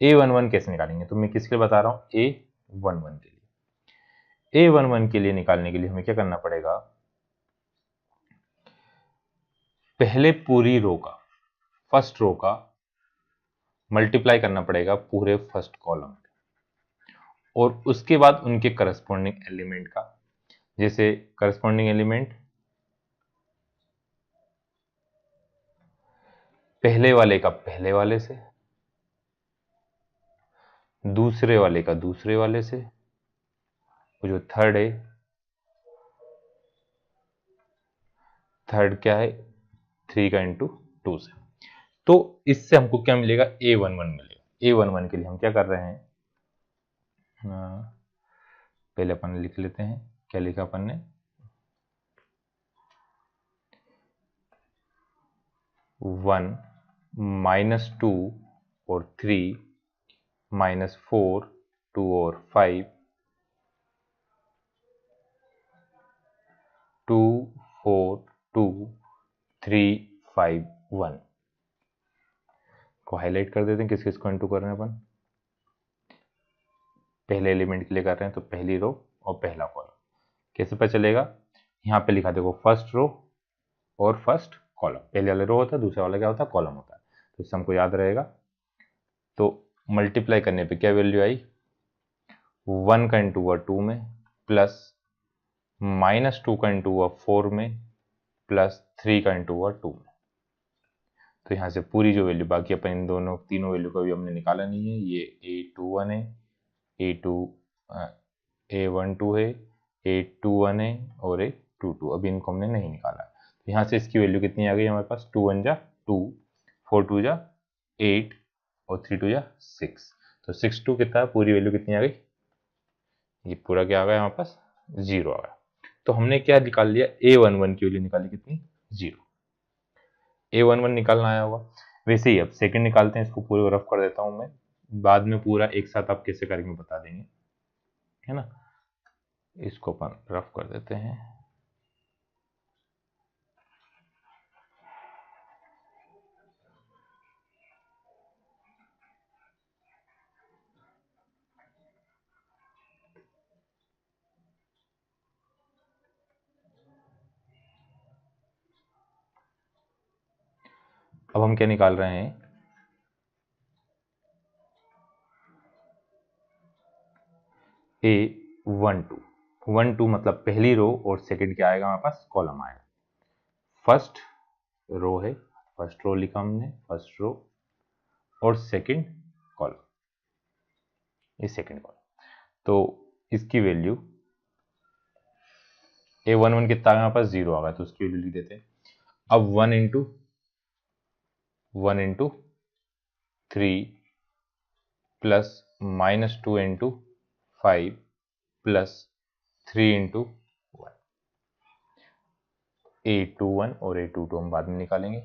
A11 कैसे निकालेंगे, तो मैं किसके लिए बता रहा हूँ, A11 के लिए। A11 के लिए निकालने के लिए हमें क्या करना पड़ेगा, पहले पूरी रो का, फर्स्ट रो का मल्टीप्लाई करना पड़ेगा पूरे फर्स्ट कॉलम, और उसके बाद उनके करस्पॉन्डिंग एलिमेंट का, जैसे करस्पॉन्डिंग एलिमेंट पहले वाले का पहले वाले से, दूसरे वाले का दूसरे वाले से, वो जो थर्ड है, थर्ड क्या है 3 का इंटू 2 से। तो इससे हमको क्या मिलेगा, A11 मिलेगा। A11 के लिए हम क्या कर रहे हैं, पहले अपन लिख लेते हैं, क्या लिखा अपन ने, 1 -2 और 3 -4 2 और 5 2 4 2 3 5 1 को हाईलाइट कर देते हैं, किस किस को इंटू कर रहे हैं अपन, पहले एलिमेंट के लिए कर रहे हैं तो पहली रो और पहला कॉलम। कैसे पता चलेगा, यहाँ पे लिखा देखो फर्स्ट रो और फर्स्ट कॉलम, पहले वाला रो होता है, दूसरा वाला क्या होता है कॉलम होता है, तो इससे हमको याद रहेगा। तो मल्टीप्लाई करने पे क्या वैल्यू आई, 1 का इंटू हुआ 2 में, प्लस -2 का इंटू हुआ 4 में, प्लस 3 का इंटू हुआ 2 में, तो यहाँ से पूरी जो वैल्यू, बाकी अपन इन दोनों तीनों वैल्यू को भी हमने निकाला नहीं है, ये A21 है, A12 है, A21 है और A22, अभी इनको हमने नहीं निकाला। तो यहाँ से इसकी वैल्यू कितनी आ गई हमारे पास, 2 1 जा 2, 4 2 जा 8 और 3 2 जा 6। तो 6 2 कितना है, पूरी वैल्यू कितनी आ गई, ये पूरा क्या आ गया हमारे पास, 0 आ गया। तो हमने क्या निकाल लिया, A11 की वैल्यू निकाली कितनी, 0। A11 निकालना आया होगा। वैसे ही अब सेकंड निकालते हैं, इसको पूरे रफ कर देता हूं मैं, बाद में पूरा एक साथ आप कैसे करेंगे बता देंगे, है ना। इसको अपन रफ कर देते हैं। अब हम क्या निकाल रहे हैं, A12 मतलब पहली रो और सेकंड क्या आएगा हमारे पास, कॉलम आएगा। फर्स्ट रो है, फर्स्ट रो लिखा हमने, फर्स्ट रो और सेकंड कॉलम, ये सेकंड कॉलम। तो इसकी वैल्यू A11 कितना आ गया हमारे पास, 0 आ गया, तो उसकी वैल्यू लिख देते हैं। अब 1 into 3 plus -2 into 5 plus 3 into 1, A21 और A22 हम बाद में निकालेंगे।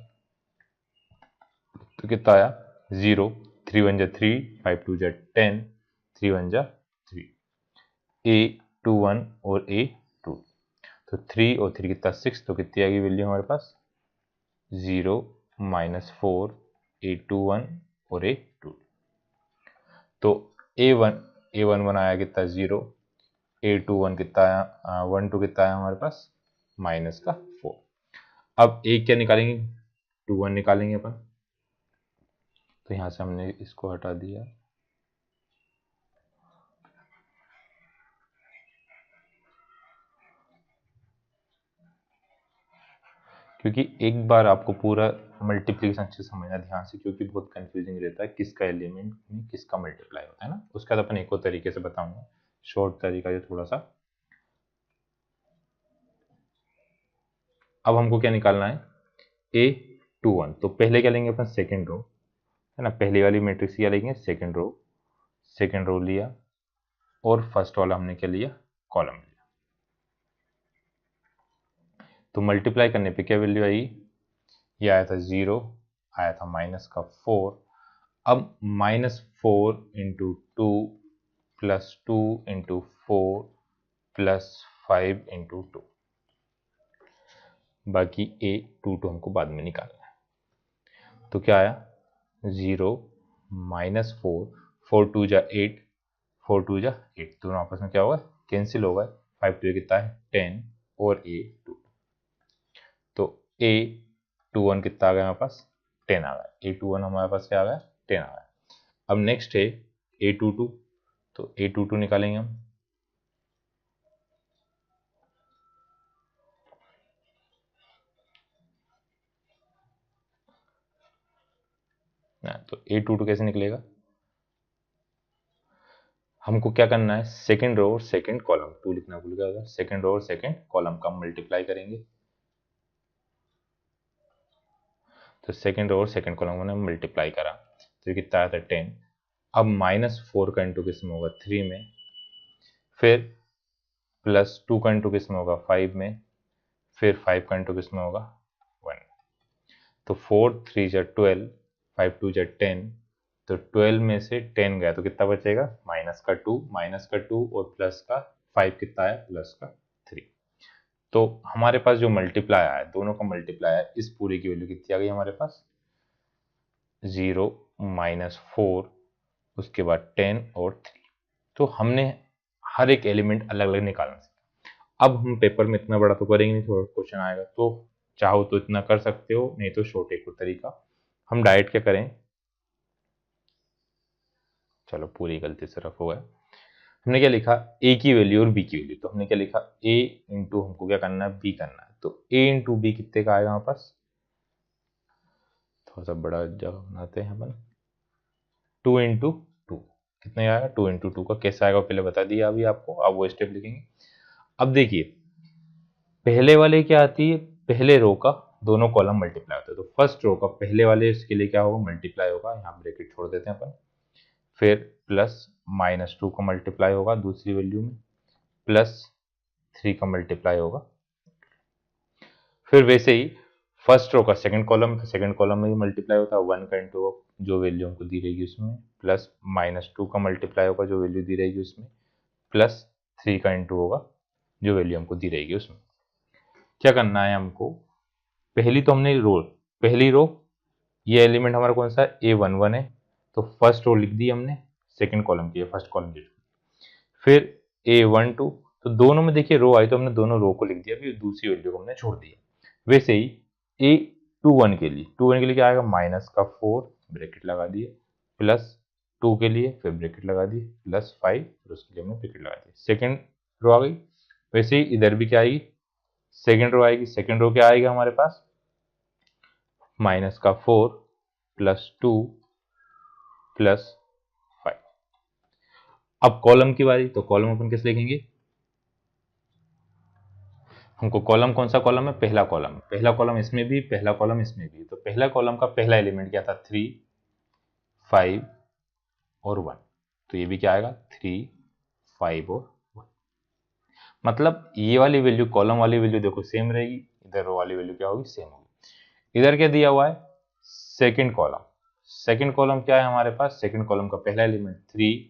तो कितना आया, 0, 3 1 जा 3, 5 2 जा 10, 3 1 जा 3, A21 और A2, तो 3 और 3 कितना 6, तो कितनी आएगी वैल्यू हमारे पास, 0 -4 A21 और A2। तो A11 आया कितना 0, A21 कितना आया 1 2 कितना आया हमारे पास -4। अब A क्या निकालेंगे, 2 1 निकालेंगे अपन, तो यहां से हमने इसको हटा दिया। क्योंकि एक बार आपको पूरा मल्टीप्लिकेशन अच्छे से समझना ध्यान से, क्योंकि बहुत कंफ्यूजिंग रहता है किसका एलिमेंट में किसका मल्टीप्लाई होता है ना। उसका तो अपन एक और तरीके से बताऊंगा, शॉर्ट तरीका ये थोड़ा सा। अब हमको क्या निकालना है, A21, तो पहले क्या लेंगे अपन, सेकेंड रो है ना, पहले वाली मैट्रिक्स क्या लेंगे, सेकेंड रो लिया और फर्स्ट वाला हमने क्या लिया, कॉलम लिया। तो मल्टीप्लाई करने पे क्या वैल्यू आई, ये आया था 0, आया था -4। अब -4 into 2 plus 2 into 4 plus 5 into 2, बाकी A22 हमको बाद में निकालना है। तो क्या आया, 0 -4, 4 2 जा 8, 4 2 जा 8, दोनों आपस में क्या होगा, कैंसिल होगा, 5 2 कितना है 10 और A2, तो A21 कितना आ गया हमारे पास, 10 आ गया। A21 हमारे पास क्या आ गया, 10 आ गया। अब नेक्स्ट है A22, तो A22 निकालेंगे हम, ना तो A22 कैसे निकलेगा, हमको क्या करना है, सेकंड रो और सेकंड कॉलम, 2 लिखना भूल गया था, सेकंड रो और सेकंड कॉलम का मल्टीप्लाई करेंगे। तो सेकंड रो और सेकंड कॉलम को हमने मल्टीप्लाई करा, तो कितना आया था 10। अब -4 का इंटू किस में होगा, 3 में, फिर +2 का इंटू किस में होगा, 5 में, फिर 5 का इंटू किस में होगा, 1। तो 4 3 जा 12, 5 2 जा 10, तो 12 में से 10 गया तो कितना बचेगा, -2 और प्लस का 5 कितना आया, प्लस का 3। तो हमारे पास जो मल्टीप्लाई आया, दोनों का मल्टीप्लाई आया, इस पूरे की वैल्यू कितनी आ गई हमारे पास, 0 -4 उसके बाद 10 और 3। तो हमने हर एक एलिमेंट अलग अलग निकालना सीखा। अब हम पेपर में इतना बड़ा तो करेंगे नहीं, थोड़ा क्वेश्चन आएगा, तो चाहो तो इतना कर सकते हो, नहीं तो शॉर्ट एक तरीका, हम डायरेक्ट क्या करें, चलो पूरी गलती से रफ हो गया। हमने क्या लिखा, ए की वैल्यू और बी की वैल्यू, तो हमने क्या लिखा, ए इंटू हमको क्या करना है, बी करना है, तो ए इंटू बी कितने का आएगा हमारे पास, थोड़ा सा बड़ा जगह बनाते हैं अपन। 2 इंटू टू कितने आएगा? 2 इंटू टू का कैसे आएगा पहले बता दिया अभी आपको, आप वो स्टेप लिखेंगे। अब देखिए पहले वाले क्या आती है, पहले रो का दोनों कॉलम मल्टीप्लाई होता है, तो फर्स्ट रो का पहले वाले इसके लिए क्या होगा, मल्टीप्लाई होगा, यहाँ ब्रैकेट छोड़ देते हैं अपन। फिर प्लस -2 का मल्टीप्लाई होगा दूसरी वैल्यू में, प्लस 3 का मल्टीप्लाई होगा। फिर वैसे ही फर्स्ट रो का सेकंड कॉलम, तो सेकंड कॉलम में भी मल्टीप्लाई होता है, 1 का इंटू जो वैल्यू हमको दी रहेगी उसमें, प्लस -2 का मल्टीप्लाई होगा जो वैल्यू दी रहेगी उसमें, प्लस 3 का इंटू होगा जो वैल्यू हमको दी रहेगी उसमें। क्या करना है हमको, पहली तो हमने रो, पहली रो ये एलिमेंट हमारा कौन सा है, A11 है, तो फर्स्ट रो लिख दी हमने, सेकंड कॉलम की फर्स्ट कॉलम की। फिर A12, तो दोनों में देखिए रो आई तो हमने दोनों रो को लिख दिया, फिर दूसरी वैल्यू को हमने छोड़ दिया। वैसे ही A21 के लिए, 21 के लिए क्या आएगा, -4 ब्रैकेट लगा दिए, प्लस 2 के लिए फिर ब्रैकेट लगा दिए, +5 फिर उसके लिए हमने ब्रैकेट लगा दिए। सेकंड रो आ गई। वैसे ही इधर भी क्या आएगी, सेकंड रो आएगी। सेकंड रो क्या आएगा हमारे पास, -4 +2 +5। अब कॉलम की बारी, तो कॉलम अपन कैसे लिखेंगे, हमको कॉलम कौन सा कॉलम है, पहला कॉलम, पहला कॉलम इसमें भी, पहला कॉलम इसमें भी, तो पहला कॉलम का पहला एलिमेंट क्या था, 3, 5 और 1, तो ये भी क्या आएगा 3, 5 और 1। मतलब ये वाली वैल्यू, कॉलम वाली वैल्यू देखो सेम रहेगी, इधर रो वाली वैल्यू क्या होगी, सेम होगी। इधर क्या दिया हुआ है, सेकंड कॉलम, सेकंड कॉलम क्या है हमारे पास, सेकंड कॉलम का पहला एलिमेंट 3,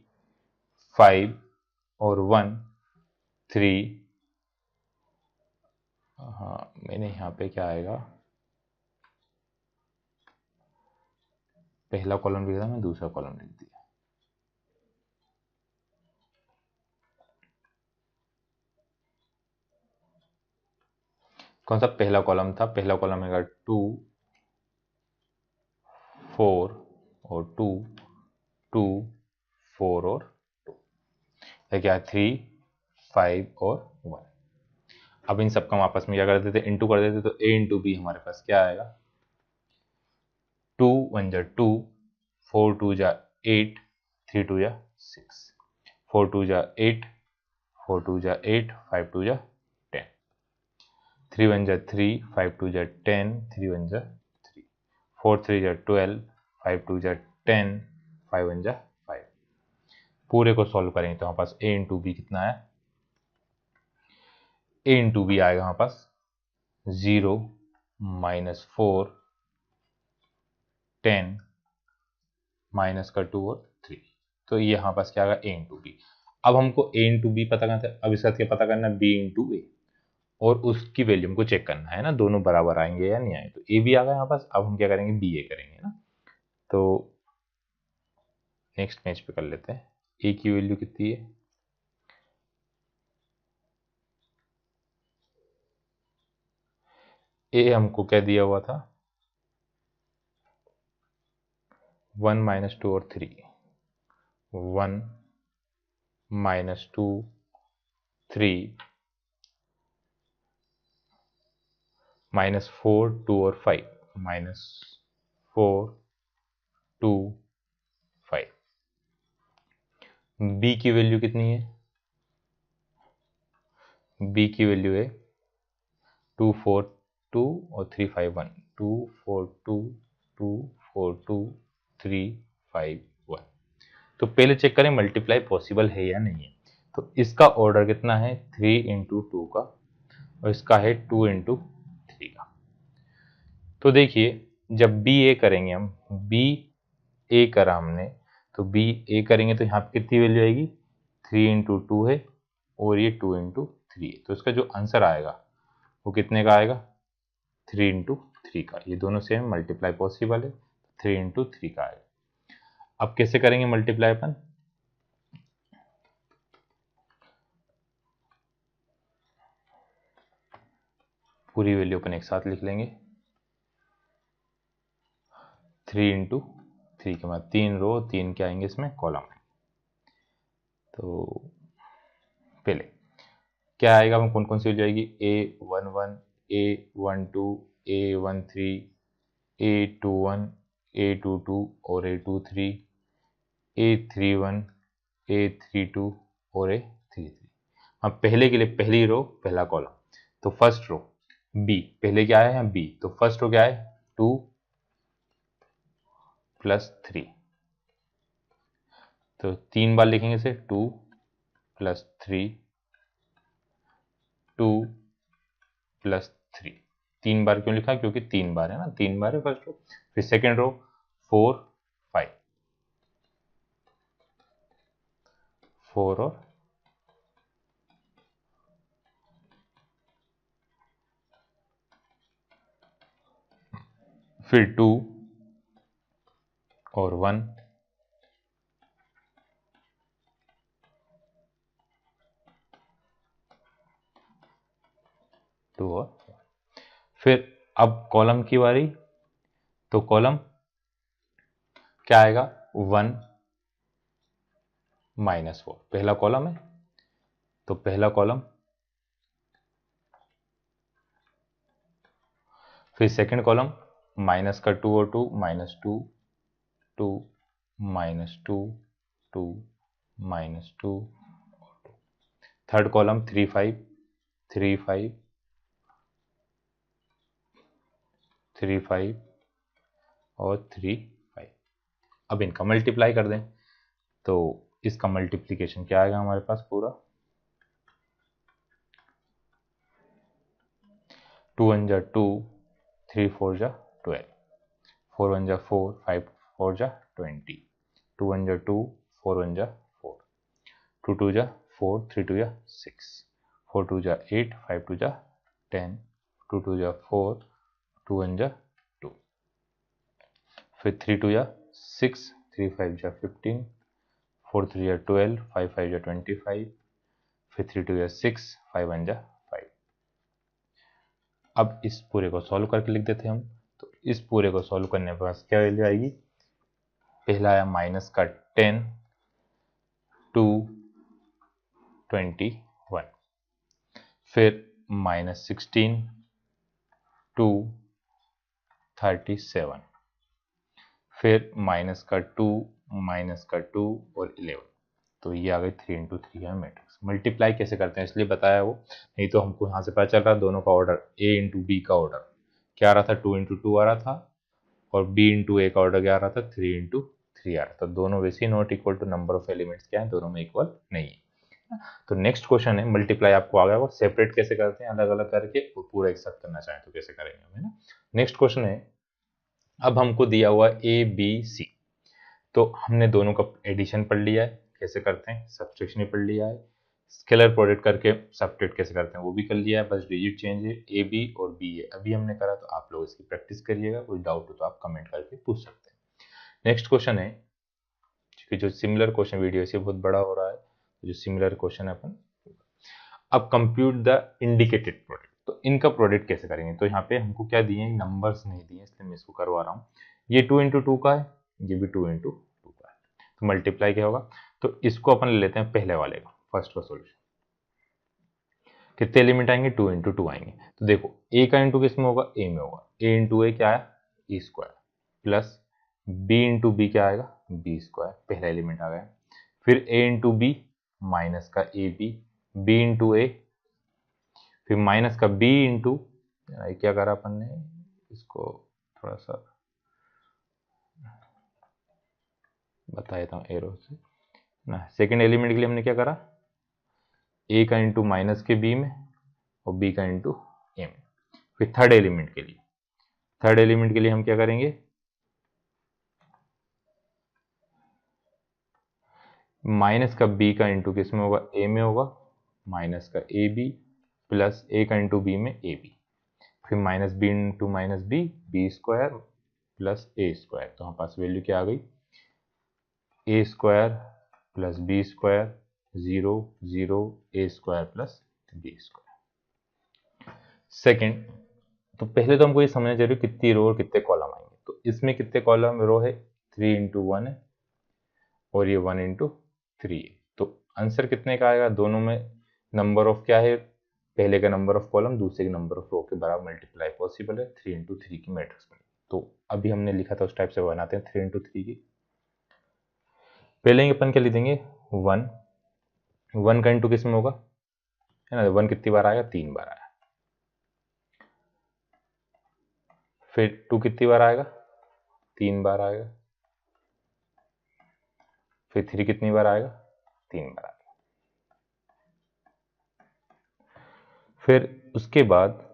5 और 1, 3, हाँ मैंने यहाँ पे क्या आएगा, पहला कॉलम लिख रहा मैं, दूसरा कॉलम लिख दिया। कौन सा पहला कॉलम था, पहला कॉलम है 2, 4 और 2, 2, 4 और 2, क्या है 3, 5 और 1। अब इन सबका हम आपस में क्या कर देते, इंटू कर देते, तो a इंटू बी हमारे पास क्या आएगा, 2 1 जा 2, 4 2 जा 8, 3 2 जा 6, 4 2 जा 8, 4 2 जा 8, 5 2 जा 10, 3 1 जा 3, 5 2 जा 10, 3 1 जा 3, 4 3 जा 12, 5 2 जा 10, 5 1 जा 5। पूरे को सॉल्व करेंगे तो हमारे पास a इंटू बी कितना है, a इंटू बी आएगा हमारे पास 0, -4, 10, -2 और 3, तो ये यहाँ पास क्या आएगा a इंटू बी। अब हमको a इंटू बी पता करना है, अब इसका क्या पता करना है, b इंटू ए, और उसकी वैल्यू हमको चेक करना है ना, दोनों बराबर आएंगे या नहीं आए, तो ए भी आ गया यहाँ पास। अब हम क्या करेंगे, बी ए करेंगे ना, तो नेक्स्ट पेज पे कर लेते हैं। ए की वैल्यू कितनी है, ए हमको क्या दिया हुआ था, 1 -2 और 3, 1 -2 3 -4 2 और 5, -4 2 5। बी की वैल्यू कितनी है, बी की वैल्यू है 2 4 2 और 3 5 1, 2 4 2 2 4 2 3 5 1। तो पहले चेक करें मल्टीप्लाई पॉसिबल है या नहीं है। तो इसका ऑर्डर कितना है, 3 इंटू 2 का, और इसका है 2 इंटू 3 का। तो देखिए जब बी ए करेंगे हम, बी ए करा हमने, तो बी ए करेंगे तो यहाँ पे कितनी वैल्यू आएगी, 3 इंटू 2 है और ये 2 इंटू 3 है, तो इसका जो आंसर आएगा वो कितने का आएगा, 3 इंटू 3 का। ये दोनों सेम, मल्टीप्लाई पॉसिबल है, 3 इंटू 3 का आएगा। अब कैसे करेंगे मल्टीप्लाई अपन, पूरी वैल्यू अपन एक साथ लिख लेंगे, 3 इंटू 3 के बाद 3 रो, 3 क्या आएंगे इसमें कॉलम। तो पहले क्या आएगा, हम कौन कौन सी वैल्यू आएगी, A11, A12, A13, A21, A22 और A23, A31, A32 और A33। अब पहले के लिए पहली रो पहला कॉलम, तो फर्स्ट रो B, पहले क्या है B, तो फर्स्ट रो क्या है 2 + 3, तो 3 बार लिखेंगे इसे 2 + 3, 2 + 3। 3 बार क्यों लिखा, क्योंकि 3 बार है ना, 3 बार है फर्स्ट रो। फिर सेकेंड रो 4, 5, 4 और फिर 2 और 1, 2 और फिर अब कॉलम की बारी, तो कॉलम क्या आएगा 1 - 4, पहला कॉलम है तो पहला कॉलम, फिर सेकंड कॉलम माइनस का 2 और 2 -2, 2 -2, 2 -2, थर्ड कॉलम 3 5, 3 5, 3 5 और 3 5। अब इनका मल्टीप्लाई कर दें, तो इसका मल्टीप्लिकेशन क्या आएगा हमारे पास पूरा 2 1 जा 2, 3 4 जा 12, 4 1 जा 4, 5 4 जा 20, 2 1 जा 2, 4 1 जा 4, 2 2 जा 4, 3 2 जा 6, 4 2 जा 8, 5 2 जा 10, 2 2 जा 4, 2 1 जा 2, फिर 3 2 जा 6, 3 5 जा 15, 4 3 जा 12, 5 5 जा 25, फिर 3 2 जा 6, 5 1 जा 5। अब इस पूरे को सॉल्व करके लिख देते हैं हम, तो इस पूरे को सॉल्व करने के बाद क्या वैल्यू आएगी, पहला आया माइनस का 10 टू 21, फिर -16 टू 37, फिर माइनस का 2 और 11, तो ये आ गई 3 × 3 है मैट्रिक्स। मल्टीप्लाई कैसे करते हैं इसलिए बताया वो, नहीं तो हमको यहाँ से पता चल रहा दोनों का ऑर्डर A × B का ऑर्डर क्या आ रहा था 2 × 2 आ रहा था, और B × A का ऑर्डर क्या आ रहा था 3 × 3 आ रहा था। दोनों वैसे not equal to number of elements क्या है, दोनों में इक्वल नहीं है। तो नेक्स्ट क्वेश्चन है, मल्टीप्लाई आपको आ गया, वो सेपरेट कैसे करते हैं अलग अलग करके, पूरा एक साथ करना चाहें तो कैसे करेंगे हम, है ना। नेक्स्ट क्वेश्चन है, अब हमको दिया हुआ ABC, तो हमने दोनों का एडिशन पढ़ लिया है, कैसे करते हैं सब्सट्रैक्शन भी पढ़ लिया है, स्केलर प्रोडक्ट करके सब्ट्रैक्ट कैसे करते हैं वो भी कर लिया है, बस डिजिट चेंज है AB और BA अभी हमने करा, तो आप लोग इसकी प्रैक्टिस करिएगा, कोई डाउट हो तो आप कमेंट करके पूछ सकते हैं। नेक्स्ट क्वेश्चन है, क्योंकि जो सिमिलर क्वेश्चन वीडियो से बहुत बड़ा हो रहा है, जो सिमिलर क्वेश्चन है अपन, अब कंप्यूट द इंडिकेटेड प्रोडक्ट, तो इनका प्रोडक्ट कैसे करेंगे, तो यहाँ पे हमको क्या दिए नंबर्स नहीं दिए, इसलिए मैं इसको करवा रहा हूँ। ये 2 × 2 का है, ये भी 2 × 2 का है, तो मल्टीप्लाई क्या होगा, तो इसको अपन ले लेते हैं पहले वाले का, फर्स्ट का सॉल्यूशन। कितने एलिमेंट आएंगे 2 × 2 आएंगे, तो देखो A का इंटू किस में होगा A में होगा, A × A क्या है E² प्लस B × B क्या आएगा B², पहला एलिमेंट आ गया। फिर A × B माइनस का AB, B × A, फिर माइनस का B × क्या करा अपन ने, इसको थोड़ा सा बता देता हूँ एरो से ना। सेकेंड एलिमेंट के लिए हमने क्या करा, A का इंटू माइनस के B में और B का इंटू A में। फिर थर्ड एलिमेंट के लिए हम क्या करेंगे, माइनस का B का इंटू किस में होगा A में होगा, माइनस का AB प्लस A का इंटू B में AB, फिर minus B into minus B B² plus A², तो हमारे पास वैल्यू क्या आ गई A² plus B² 0 0 A² plus B²। Second, तो पहले तो हमको ये समझना चाहिए कितनी रो और कितने कॉलम आएंगे, तो इसमें कितने कॉलम रो है 3 × 1 है और ये 1 × 3 है, तो आंसर कितने का आएगा, दोनों में नंबर ऑफ क्या है, पहले का नंबर ऑफ कॉलम दूसरे के नंबर ऑफ रो के बराबर मल्टीप्लाई पॉसिबल है, 3 × 3 की मैट्रिक्स बनेगी। तो अभी हमने लिखा था उस टाइप से बनाते हैं 3 × 3 की। पहले ही अपन क्या लिख देंगे 1 का इंटू किस में होगा, है ना, 1 कितनी बार आएगा, 3 बार आएगा। फिर 2 कितनी बार आएगा, 3 बार आएगा। फिर 3 कितनी बार आएगा, 3 बार आएगा। फिर उसके बाद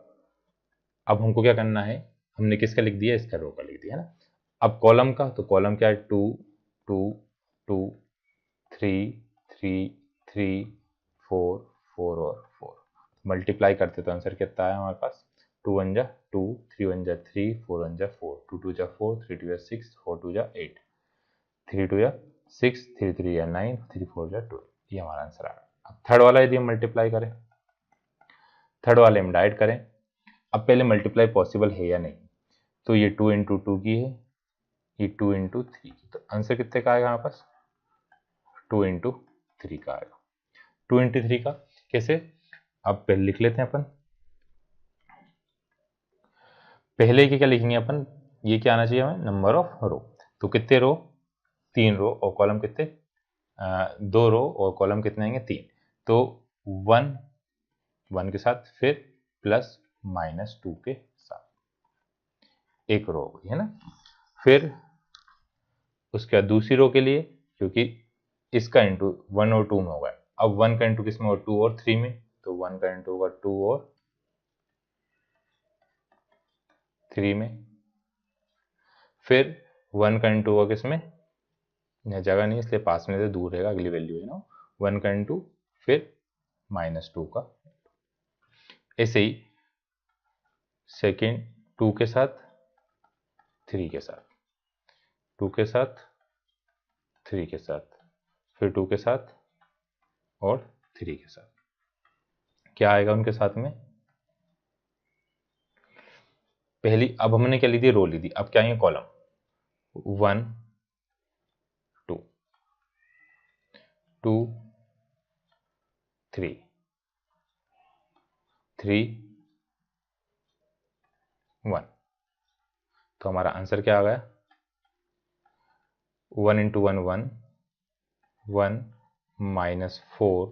अब हमको क्या करना है, हमने किसका लिख दिया, इसका रो का लिख दिया, है ना। अब कॉलम का, तो कॉलम क्या है 2 2 2 3 3 3 4 4 और 4। मल्टीप्लाई करते तो आंसर कितना आया हमारे पास, 2 1 जा 2, 3 1 जा 3, 4 1 जा 4, 2 2 जा 4, 3 2 जा 6, 4 2 जा 8, 3 2 जा 6, 3 3 जा 9, 3 4 जा 12। ये हमारा आंसर आ रहा है। अब थर्ड वाला यदि हम मल्टीप्लाई करें, थर्ड वाले हम डाइट करें। अब पहले मल्टीप्लाई पॉसिबल है या नहीं, तो ये 2 × 2 की है, ये 2 × 3 की, तो आंसर कितने का आएगा हमारे पास, 2 × 3 का आएगा। 2 × 3 का कैसे, अब पहले लिख लेते हैं अपन। पहले के क्या लिखेंगे अपन, ये क्या आना चाहिए हमें, नंबर ऑफ रो। तो कितने रो, 3 रो, और कॉलम कितने, 2 रो, और कॉलम कितने आएंगे, 3। तो 1 के साथ, फिर प्लस माइनस 2 के साथ एक रो हो गई, है ना। फिर उसके बाद दूसरी रो के लिए, क्योंकि इसका इंटू 1 और 2 में होगा, अब 1 का इंटू किस में होगा, 2 और 3 में, तो 1 का इंटू होगा 2 और 3 में। फिर 1 का इंटू होगा किस में, यह जगह नहीं इसलिए पास में से दूर रहेगा, अगली वैल्यू है ना, 1 का इंटू फिर -2 का। ऐसे ही सेकेंड 2 के साथ, 3 के साथ, 2 के साथ, 3 के साथ, फिर 2 के साथ और 3 के साथ, क्या आएगा उनके साथ में, पहली अब हमने क्या ली थी, रो ली थी, अब क्या आएंगे कॉलम, 1 2 2 3 3 1। तो हमारा आंसर क्या आ गया, 1 × 1 1 1 -4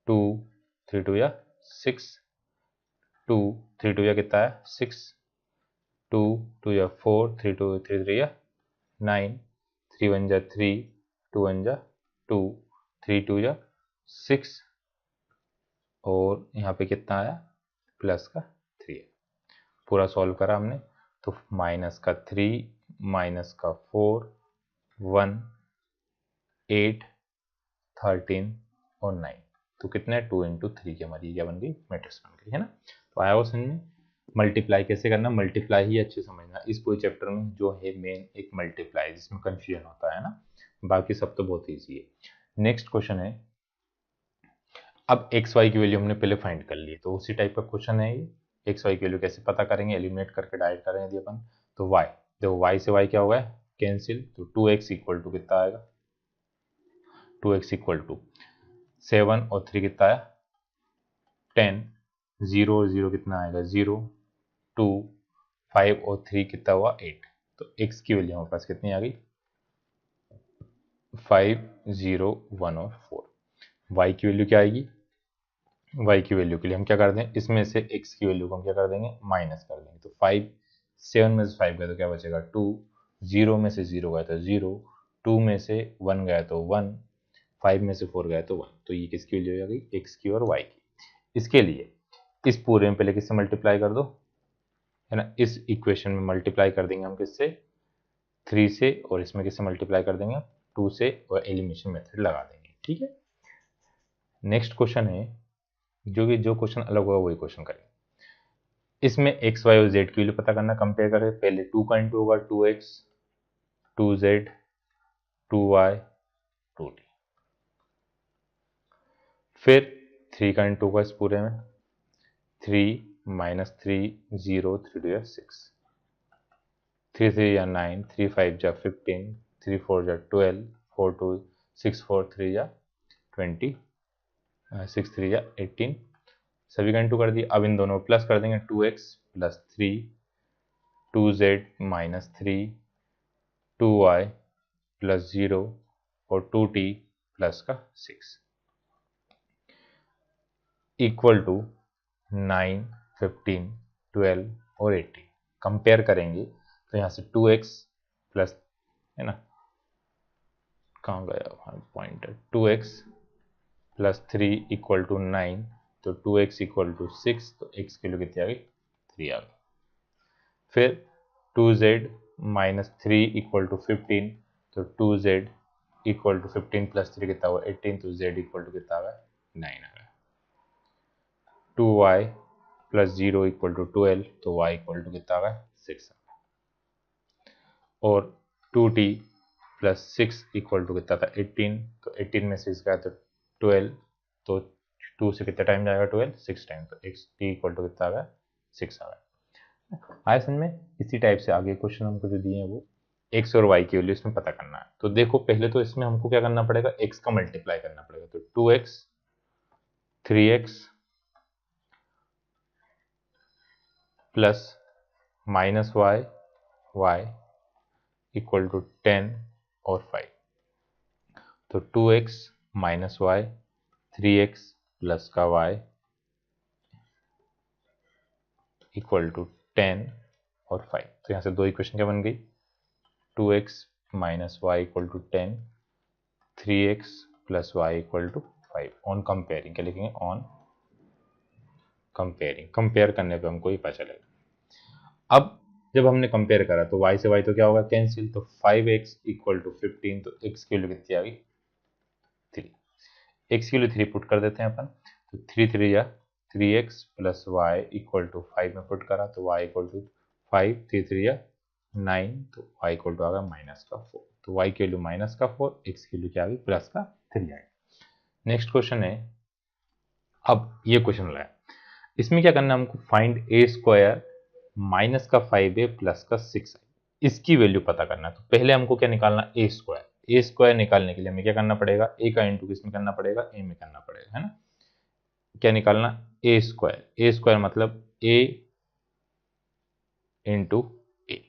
2 3 2 या 6 2 3 2 या कितना है 6 2 2 या 4 3 2 3 3 या 9 3 1 जा 3 2 1 जा 2 3 2 या 6 और यहाँ पे कितना आया प्लस का 3 है। पूरा सॉल्व करा हमने तो माइनस का 3 माइनस का 4 1 8 13 और 9, तो कितने 2 × 3 की हमारी क्या बन गई, मैट्रिक्स बन गई, है ना। तो आया वो समझ में, मल्टीप्लाई कैसे करना, मल्टीप्लाई ही अच्छे समझना इस पूरे चैप्टर में, जो है मेन एक मल्टीप्लाई जिसमें कंफ्यूजन होता है ना, बाकी सब तो बहुत ईजी है। नेक्स्ट क्वेश्चन है, अब एक्स वाई की वैल्यू हमने पहले फाइंड कर ली, तो उसी टाइप का क्वेश्चन है ये। एक्स वाई की वैल्यू कैसे पता करेंगे, एलिमिनेट करके डायरेक्ट करें यदि अपन, तो वाई, देखो वाई से वाई क्या होगा कैंसिल, तो 2x इक्वल टू कितना आएगा, 2x इक्वल टू 7 और 3 कितना आया 10, 0 और 0 कितना आएगा 0, 2 5 और 3 कितना हुआ 8। तो x की वैल्यू हमारे पास कितनी आ गई 5 0 1 और 4। y की वैल्यू क्या आएगी, y की वैल्यू के लिए हम क्या कर दें, इसमें से x की वैल्यू को हम क्या कर देंगे माइनस कर देंगे, तो 5 7 में से 5 गया तो क्या बचेगा 2, 0 में से 0 गया तो 0, 2 में से 1 गया तो 1, 5 में से 4 गया तो 1। तो ये किसकी वैल्यू आ गई x की और y की। इसके लिए इस पूरे में पहले किससे मल्टीप्लाई कर दो, है ना, इस इक्वेशन में मल्टीप्लाई कर देंगे हम किससे 3 से, और इसमें किससे मल्टीप्लाई कर देंगे 2 से, और एलिमिनेशन मेथड लगा देंगे, ठीक है। नेक्स्ट क्वेश्चन है, जो क्वेश्चन अलग होगा वही क्वेश्चन करेंगे। इसमें x y और z की वैल्यू पता करना, कंपेयर करें। पहले 2 का इंटू होगा 2x 2z 2y 2t, फिर 3 का इंटू होगा इस पूरे में 3 -3 0 3 2 6, 3 3 या 9 3 5 जा 15 3 4 जा 12 4 2 6 4 3 या 20 6 3 या 18, सभी का इंटू कर दिया। अब इन दोनों प्लस कर देंगे 2x + 3 2z minus 3, 2y plus 0 और 2t प्लस का 6 इक्वल टू 9, 15, 12 और 18। कंपेयर करेंगे तो यहाँ से 2x प्लस, है ना, कहाँ गया pointer, 2x plus 3 equal to 9, तो 2x इक्वल टू 6, तो x की वैल्यू कितनी आ गई, 3 आ गई। फिर 2z माइनस 3 इक्वल टू 15, तो 2z इक्वल टू 15 प्लस 3 कितना हुआ 18, तो z इक्वल टू कितना आ गया 9 आ गया। 2y प्लस 0 इक्वल टू 12, तो y इक्वल टू कितना आ गया 6 आ गया। और 2t प्लस 6 इक्वल टू कितना था 18, तो 18 में 6 गया तो 12, तो 2 से कितना टाइम जाएगा 12, 6 टाइम, तो x t इक्वल टू कितना आ गया 6 आ गया। आए समझ में। इसी टाइप से आगे क्वेश्चन हमको जो दिए हैं वो x और y की वैल्यू इसमें पता करना है। तो देखो पहले तो इसमें हमको क्या करना पड़ेगा, x का मल्टीप्लाई करना पड़ेगा, तो 2x 3x plus minus y equal to 10 और 5, तो 2x minus y 3x plus का y इक्वल टू 10 और 5। तो यहाँ से दो इक्वेशन क्या बन गई, 2x minus Y equal to 10, 3x plus Y equal to 5। On comparing क्या लिखेंगे, ऑन कंपेयरिंग, कंपेयर करने पे हमको ये पता चलेगा। अब जब हमने कंपेयर करा तो y से y तो क्या होगा कैंसिल, तो 5x इक्वल टू 15, तो x की वैल्यू कितनी आ गई 3, x की वैल्यू 3 पुट कर देते हैं अपन, तो 3 3 या 3x plus Y equal to 5 में पुट करा, तो y इक्वल टू 5, 3 3 या 9, तो y इक्वल टू आ गया माइनस का 4, तो y की वैल्यू माइनस का 4, x की वैल्यू क्या आ गई प्लस का 3 आई। नेक्स्ट क्वेश्चन है, अब ये क्वेश्चन लाया, इसमें क्या करना है हमको, फाइंड ए स्क्वायर माइनस का 5a प्लस का 6i, इसकी वैल्यू पता करना है। तो पहले हमको क्या निकालना, ए स्क्वायर, ए स्क्वायर निकालने के लिए हमें क्या करना पड़ेगा, ए का इंटू किस में करना पड़ेगा, ए में करना पड़ेगा, है ना। क्या निकालना, ए स्क्वायर, ए स्क्वायर मतलब ए इंटू ए,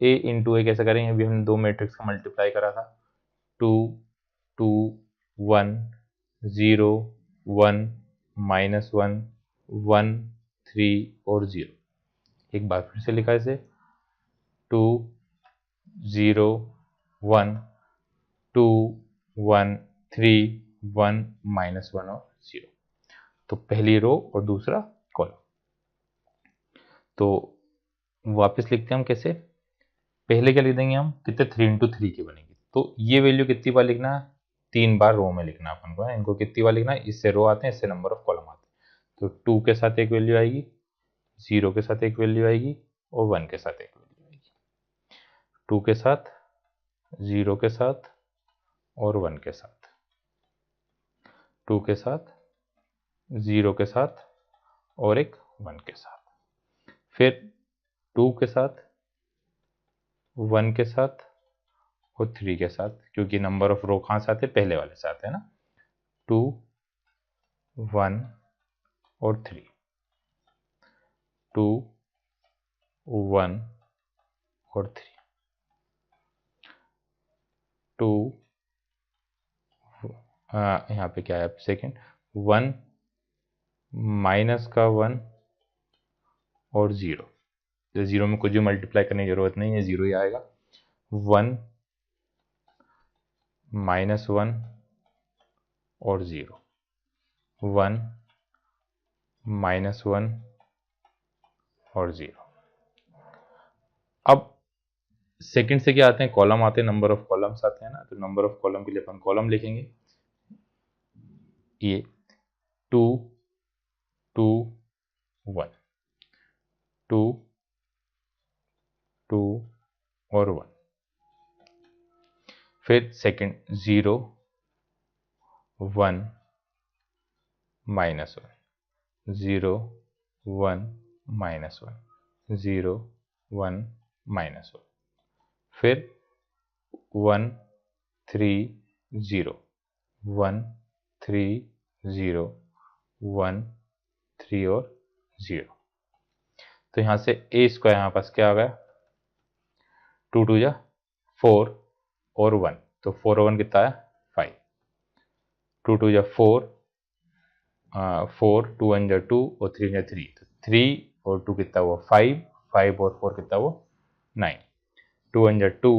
ए इंटू ए कैसे करेंगे, अभी हमने दो मैट्रिक्स का मल्टीप्लाई करा था, 2 2 1 0 1 माइनस 1 1 3 और 0। एक बार फिर से लिखा इसे, 2 0 1 2 1 3 1 माइनस 1 और 0, तो पहली रो और दूसरा कॉलम। तो वापस लिखते हैं हम कैसे, पहले क्या लिख देंगे हम, कितने 3 इंटू 3 की बनेगी, तो ये वैल्यू कितनी बार लिखना है, 3 बार रो में लिखना अपन को है, इनको कितनी बार लिखना है, इससे रो आते हैं इससे नंबर ऑफ कॉलम आते हैं। तो 2 के साथ एक वैल्यू आएगी, 0 के साथ एक वैल्यू आएगी और 1 के साथ एक वैल्यू आएगी, 2 के साथ, 0 के साथ और 1 के साथ, 2 के साथ, 0 के साथ और एक 1 के साथ, फिर 2 के साथ, 1 के साथ और 3 के साथ, क्योंकि नंबर ऑफ रो कहाँ से आते हैं, पहले वाले से आते हैं ना, 2 1 और 3, 2 1 और 3, 2 यहाँ पे क्या है सेकेंड, 1 माइनस का 1 और 0, तो 0 में कुछ भी मल्टीप्लाई करने की जरूरत नहीं है, 0 ही आएगा, 1 माइनस 1 और 0, 1 माइनस 1 और 0। अब सेकंड से क्या आते हैं, कॉलम आते हैं, नंबर ऑफ कॉलम्स आते हैं ना, तो नंबर ऑफ कॉलम के लिए अपन कॉलम लिखेंगे, ये 2 2 1 2 2 और 1, फिर सेकंड 0 1 माइनस 1 0 1 माइनस 1 0 1 माइनस 1, फिर 1 3 0 1 3 0 1 3 और 0। तो यहाँ से ए स्क्वायर यहाँ पास क्या आ गया, 2 2 जा 4 और 1, तो 4 और 1 कितना आया 5, 2 2 जा 4, 4 2 1 जा 2 और 3 जा 3, तो 3 और 2 कितना हुआ 5, 5 और 4 कितना हुआ 9, 2 1 जा 2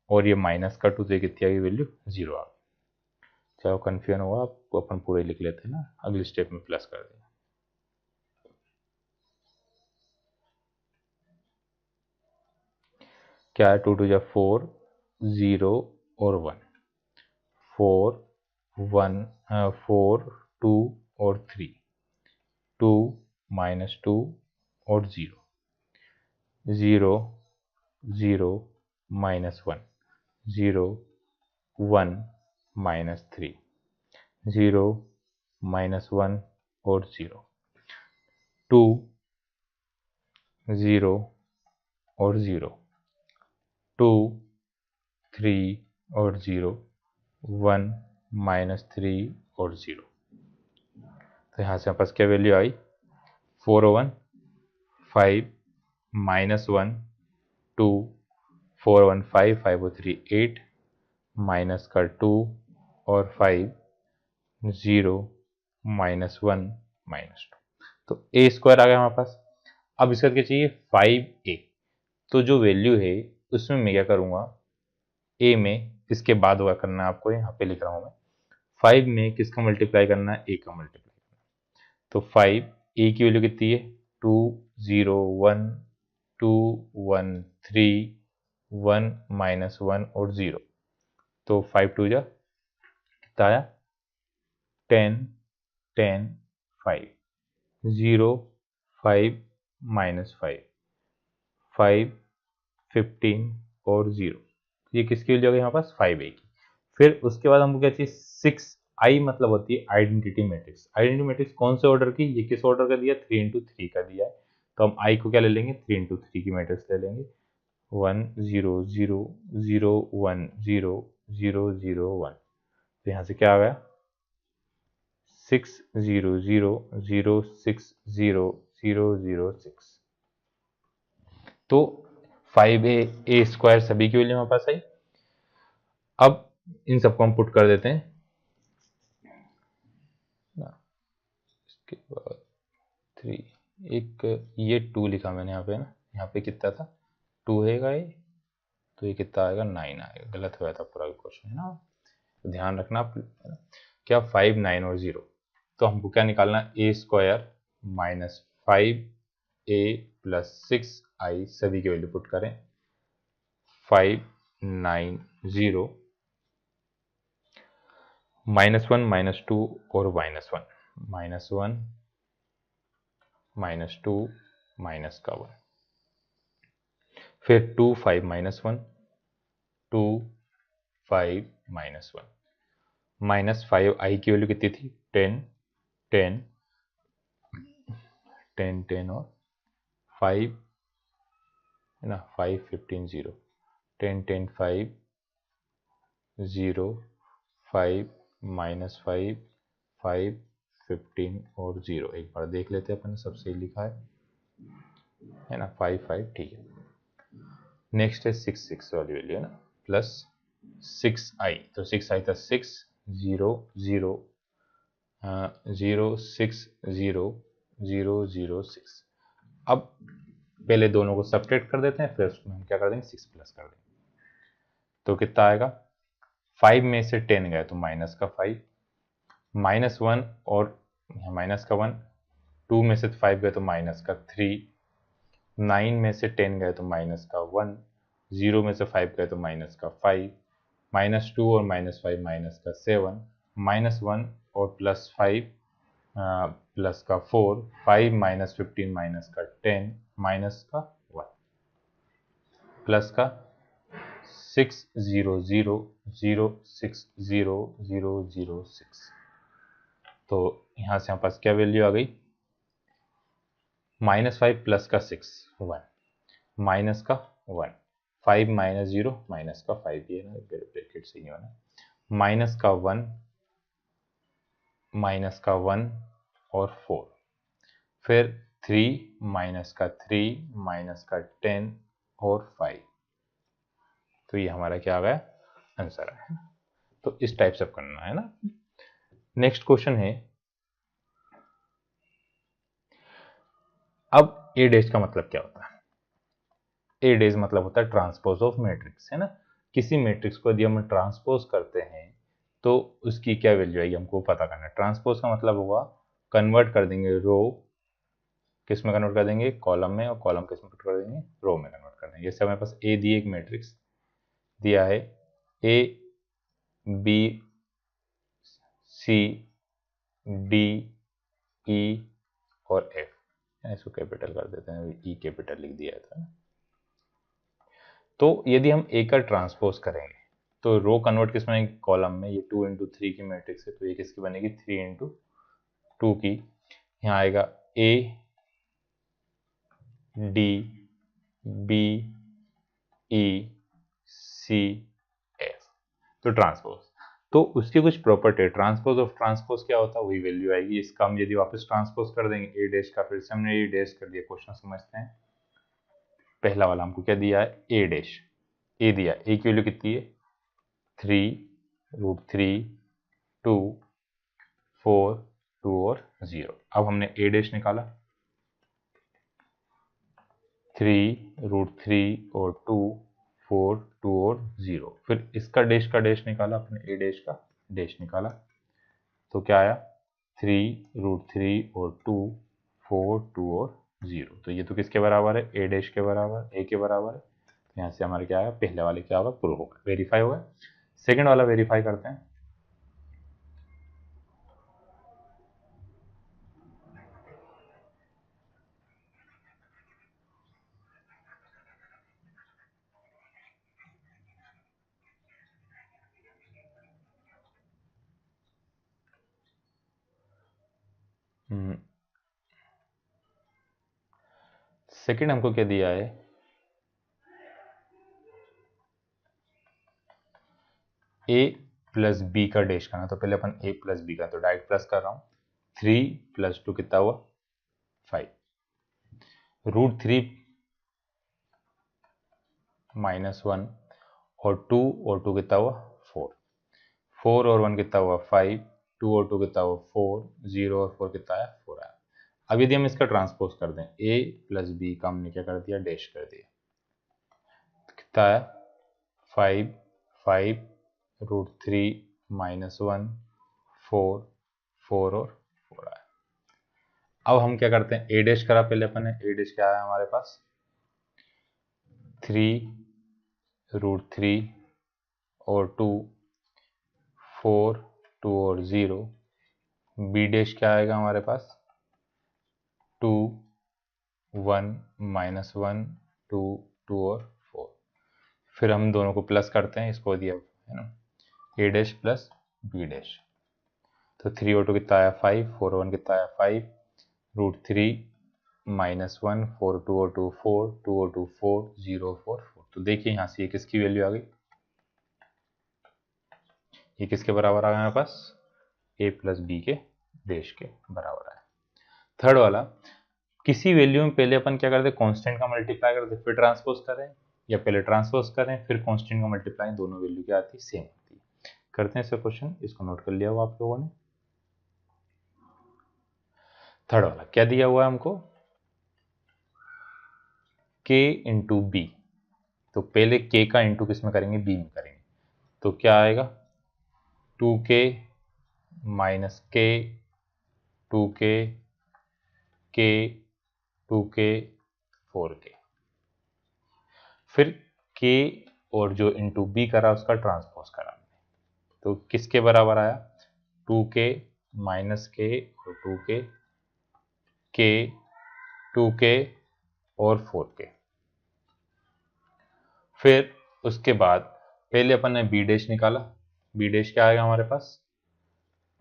और ये माइनस का 2, तो ये कितनी आ गई वैल्यू 0 आ गई। चाहे कन्फ्यूजन हुआ आपको, अपन पूरे लिख लेते हैं ना, अगली स्टेप में प्लस कर देंगे। क्या है, 2 2 जा 4, 0 और 1, 4 1 4 2 और 3, 2 माइनस 2 और 0, 0 0 माइनस 1, 0 1 माइनस 3, 0 माइनस 1 और 0, 2 0 और 0, 2 3 और 0, 1 माइनस 3 और 0। तो यहाँ से हमारे पास क्या वैल्यू आई, 4 और 1 5 माइनस 1 2, 4 और 1 5, 5 और 3 8, माइनस का 2 और 5, 0 माइनस 1 माइनस 2, तो ए स्क्वायर आ गया हमारे पास। अब इसका क्या चाहिए 5a, तो जो वैल्यू है उसमें मैं क्या करूँगा, ए में इसके बाद हुआ करना है आपको, यहाँ पे लिख रहा हूँ मैं, 5 में किसका मल्टीप्लाई करना है, ए का मल्टीप्लाई करना है। तो 5 ए की वैल्यू कितनी है 2 0 1 2 1 3 1 माइनस 1 और 0, तो 5 2 जा कितना आया 10 10 5, 0 5 माइनस 5 5 15 और 0, ये किसकी वैल्यू आ गई हमारे पास 5a की। फिर उसके बाद हमको क्या चाहिए 6i, मतलब होती है आइडेंटिटी मैट्रिक्स। आइडेंटिटी मैट्रिक्स कौन से ऑर्डर की, ये किस ऑर्डर का दिया 3 इंटू 3 का दिया है, तो हम i को क्या ले लेंगे 3 इंटू 3 की मैट्रिक्स ले लेंगे, 1 0 0 0 1 0 0 0 1, तो यहाँ से क्या आ गया 6 0 0 0 6 0 0 0 6, तो 5a a स्क्वायर सभी की वैल्यू हमारे पास आई। अब इन सबको हम पुट कर देते हैं ना, इसके बाद 3, एक ये 2 लिखा मैंने यहाँ पे ना, यहाँ पे कितना था 2 हैगा ये, तो ये कितना आएगा 9 आएगा, गलत हुआ था पूरा क्वेश्चन है ना, तो ध्यान रखना आप, क्या 5 9 और 0, तो हमको क्या निकालना ए square minus 5a plus 6i, सभी की वैल्यू पुट करें, 5 9 0 माइनस 1 माइनस 2 और माइनस 1, माइनस 1 माइनस 2 माइनस का 1, फिर 2 5 माइनस 1 2 5 माइनस 1, माइनस 5 आई की वैल्यू कितनी थी 10 10 10 10 और 5 है ना, 5 15 0, 10 10 5 0 5 माइनस 5 5 15 और 0, एक बार देख लेते हैं अपन सब सही लिखा है ना, 5 5 ठीक है। नेक्स्ट है 6 6 वाली वैल्यू है ना, प्लस 6i, तो 6i था 6 0 0 0 6 0 0 0 6, अब पहले दोनों को सब्ट्रैक्ट कर देते हैं, फिर उसमें हम क्या कर देंगे 6 प्लस कर देंगे, तो कितना आएगा 5 में से 10 गए तो माइनस का 5, माइनस 1 और माइनस का 1, 2 में से 5 गए तो माइनस का 3, 9 में से 10 गए तो माइनस का 1, 0 में से 5 गए तो माइनस का 5, माइनस 2 और माइनस 5 माइनस का 7, माइनस 1 और प्लस 5 प्लस का 4, 5 माइनस 15 माइनस का 10 माइनस का 1, प्लस का 6 0 0 0 6 0 0 0 6, तो यहाँ से हमारे पास क्या वैल्यू आ गई माइनस 5 प्लस का 6 1, माइनस का 1, 5 माइनस 0 माइनस का 5, ये ना ब्रैकेट से नहीं होना, माइनस का 1 माइनस का 1 और 4, फिर 3 माइनस का 3 माइनस का 10 और 5। तो ये हमारा क्या आ गया, आंसर है। तो इस टाइप से करना है ना। नेक्स्ट क्वेश्चन है, अब ए डैश का मतलब क्या होता है? ए डैश मतलब होता है ट्रांसपोज ऑफ मैट्रिक्स, है ना। किसी मैट्रिक्स को यदि हम ट्रांसपोज करते हैं तो उसकी क्या वैल्यू आएगी हमको पता करना है। ट्रांसपोज का मतलब होगा कन्वर्ट कर देंगे रो किस में कन्वर्ट कर देंगे, कॉलम में, और कॉलम किस में कन्वर्ट कर देंगे, रो में कन्वर्ट कर देंगे। जैसे हमारे पास ए दिए, एक मैट्रिक्स दिया है ए बी सी डी ई और एफ, इसको कैपिटल कर देते हैं, ई कैपिटल लिख दिया था। तो यदि हम ए का ट्रांसपोज करेंगे तो रो कन्वर्ट किस में, कॉलम में। ये 2 इंटू 3 की मैट्रिक्स है तो ये किसकी बनेगी, 3 इंटू 2 की। यहाँ आएगा A D B E C F, तो ट्रांसपोज। तो उसकी कुछ प्रॉपर्टी है, ट्रांसपोज ऑफ ट्रांसपोज क्या होता है, वही वैल्यू आएगी। इसका हम यदि वापस ट्रांसपोज कर देंगे ए डैश का, फिर से हमने ए डैश कर दिया। क्वेश्चन समझते हैं। पहला वाला हमको क्या दिया है, ए डैश, ए दिया, ए की वैल्यू कितनी है 3√3 2 4 2 और 0। अब हमने ए डैश निकाला 3√3 और 2 4 2 और 0। फिर इसका डैश का डैश निकाला, अपने ए डैश का डैश निकाला, तो क्या आया 3√3 और 2 4 2 और 0। तो ये तो किसके बराबर है, ए डैश के बराबर, ए के बराबर है। तो यहाँ से हमारे क्या आया, पहले वाले क्या होगा, प्रूव होगा, वेरीफाई होगा। सेकंड वाला वेरीफाई करते हैं। सेकंड हमको क्या दिया है, ए प्लस बी का डैश करना। तो पहले अपन ए प्लस बी का, तो डायरेक्ट प्लस कर रहा हूँ। 3 प्लस 2 कितना हुआ 5√3 -1 और 2 और 2 कितना हुआ 4, 4 और 1 कितना हुआ 5, 2 और 2 कितना हुआ 4, 0 और 4 कितना आया 4 आया। अब यदि हम इसका ट्रांसपोज कर दें, a प्लस बी का हमने क्या कर दिया, डैश कर दिया, तो कितना आया 5 5√3 -1 4 4 और 4 आया। अब हम क्या करते हैं, a डैश करा पहले अपन ने, a डैश क्या आया हमारे पास 3√3 और 2 4 2 और 0। बी डैश क्या आएगा हमारे पास 2 1 -1 2 2 और 4। फिर हम दोनों को प्लस करते हैं, इसको दिया है ना, ए डैश प्लस बी डैश। तो 3 और 2 कितना आया 5, 4 और 1 कितना आया 5√3 -1 4 2 और 2 4 2 और 2 4 0 4 4। तो देखिए यहाँ से ये किसकी वैल्यू आ गई, ये किसके बराबर आ गया हमारे पास, ए प्लस बी के डैश के बराबर आया। थर्ड वाला, किसी वैल्यू में पहले अपन क्या करते हैं, कांस्टेंट का मल्टीप्लाई करते, फिर ट्रांसपोज करें, या पहले ट्रांसपोज करें फिर कांस्टेंट का मल्टीप्लाई, दोनों वैल्यू क्या आती है, सेम आती है। करते हैं इसका क्वेश्चन, इसको नोट कर लिया हुआ आप लोगों ने। थर्ड वाला क्या दिया हुआ है हमको, k इंटू बी। तो पहले k का इंटू किस में करेंगे, b में करेंगे। तो क्या आएगा 2k minus k 2k k 2k 4k। फिर k और जो इंटू बी करा उसका ट्रांसपोज करा, तो किसके बराबर आया 2k माइनस k और 2k k 2k और 4k। फिर उसके बाद पहले अपन ने बी डैश निकाला, बी डैश क्या आएगा हमारे पास